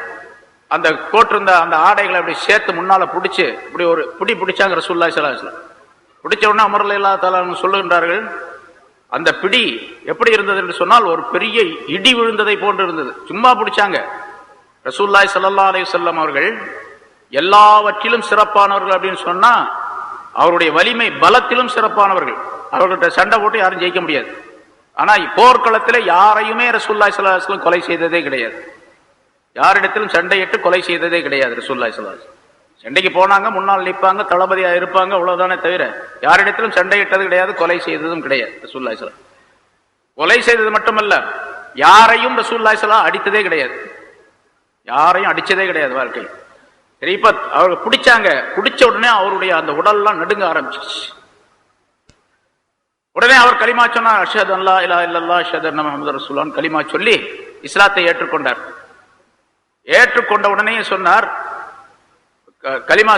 S1: அந்த போட்டிருந்த அந்த ஆடைகளை அப்படி சேர்த்து முன்னால பிடிச்சு இப்படி ஒரு பிடிச்சாங்க ரசூலுல்லாஹி ஸல்லல்லாஹு அலைஹி வஸல்லம். பிடிச்ச உடனே உமர் ரலியல்லாஹு தஆலா அன்ஹு சொல்லுகின்றார்கள், அந்த பிடி எப்படி இருந்தது என்று சொன்னால் ஒரு பெரிய இடி விழுந்ததை போன்று இருந்தது. சும்மா பிடிச்சாங்க. ரசூலுல்லாஹி ஸல்லல்லாஹு அலைஹி வஸல்லம் அவர்கள் எல்லாவற்றிலும் சிறப்பானவர்கள் அப்படின்னு சொன்னா அவருடைய வலிமை பலத்திலும் சிறப்பானவர்கள். அவர்கள்ட்ட சண்டை போட்டு யாரும் ஜெயிக்க முடியாது. ஆனா போர்க்களத்தில் யாரையுமே ரசூலுல்லாஹி ஸல்லல்லாஹு அலைஹி வஸல்லம் கொலை செய்ததே கிடையாது. யாரிடத்திலும் சண்டையிட்டு கொலை செய்ததே கிடையாது ரசூலுல்லாஹி ஸல்லல்லாஹு அலைஹி வஸல்லம். சண்டைக்கு போனாங்க, முன்னால் நிற்பாங்க, தளபதியா இருப்பாங்க, அவ்வளவுதானே தவிர யாரிடத்திலும் சண்டையிட்டது கிடையாது, கொலை செய்ததும் கிடையாது ரசூலுல்லாஹி ஸல்லல்லாஹு அலைஹி வஸல்லம். கொலை செய்தது மட்டுமல்ல, யாரையும் ரசூலுல்லாஹி ஸல்லல்லாஹு அலைஹி வஸல்லம் அடித்ததே கிடையாது. யாரையும் அடிச்சதே கிடையாது வாழ்க்கையில். சரி, இப்ப அவர்கள் பிடிச்சாங்க. பிடிச்ச உடனே அவருடைய அந்த உடல்லாம் நடுங்க ஆரம்பிச்சிச்சு. உடனே அவர் கலிமா சொன்னார், அஷ்ஹது அல்லா இலாஹா இல்லல்லாஹ் அஷ்ஹது அன்ன முஹம்மது ரசூலுல்லாஹ் கலிமா சொல்லி இஸ்லாத்தை ஏற்றுக்கொண்டார். ஏற்றுக்கொண்ட உடனே சொன்னார், கலிமா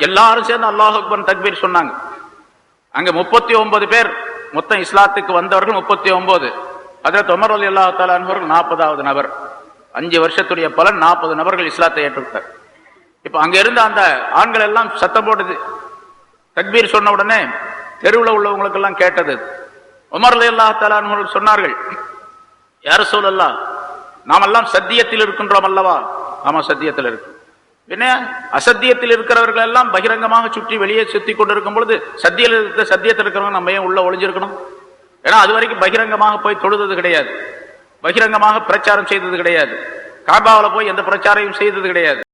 S1: எல்லாரும் சேர்ந்து அல்லாஹ் அக்பர் தக்பீர் சொன்னாங்க. அங்க 39 பேர் மொத்தம் இஸ்லாத்துக்கு வந்தவர்கள் 39. ஹஜ்ரத் உமர் ரலியல்லாஹு தஆலா அன்ஹு 40வது நபர். 5 வருஷத்துடைய பலன் 40 நபர்கள் இஸ்லாத்தை ஏற்றுக்கொண்டார். இப்ப அங்க இருந்த அந்த ஆண்கள் எல்லாம் சத்தம் போடுது. தக்பீர் சொன்ன உடனே தெருவில் உள்ளவங்களுக்கு எல்லாம் கேட்டது. உமர் ரலியல்லாஹு தஆலா அன்ஹு சொன்னார்கள், யா ரசூலல்லாஹ், நாமெல்லாம் சத்தியத்தில் இருக்கின்றோம் அல்லவா? ஆமா, சத்தியத்தில் இருக்கு. என்ன, அசத்தியத்தில் இருக்கிறவர்கள் எல்லாம் பகிரங்கமாக சுற்றி வெளியே சுத்தி கொண்டிருக்கும் பொழுது சத்தியத்தில் இருக்கிறவங்க நம்ம ஏன் உள்ள ஒளிஞ்சிருக்கணும்? ஏன்னா அது வரைக்கும் பகிரங்கமாக போய் தொழுதது கிடையாது, பகிரங்கமாக பிரச்சாரம் செய்தது கிடையாது, காபாவில் போய் எந்த பிரச்சாரையும் செய்தது கிடையாது.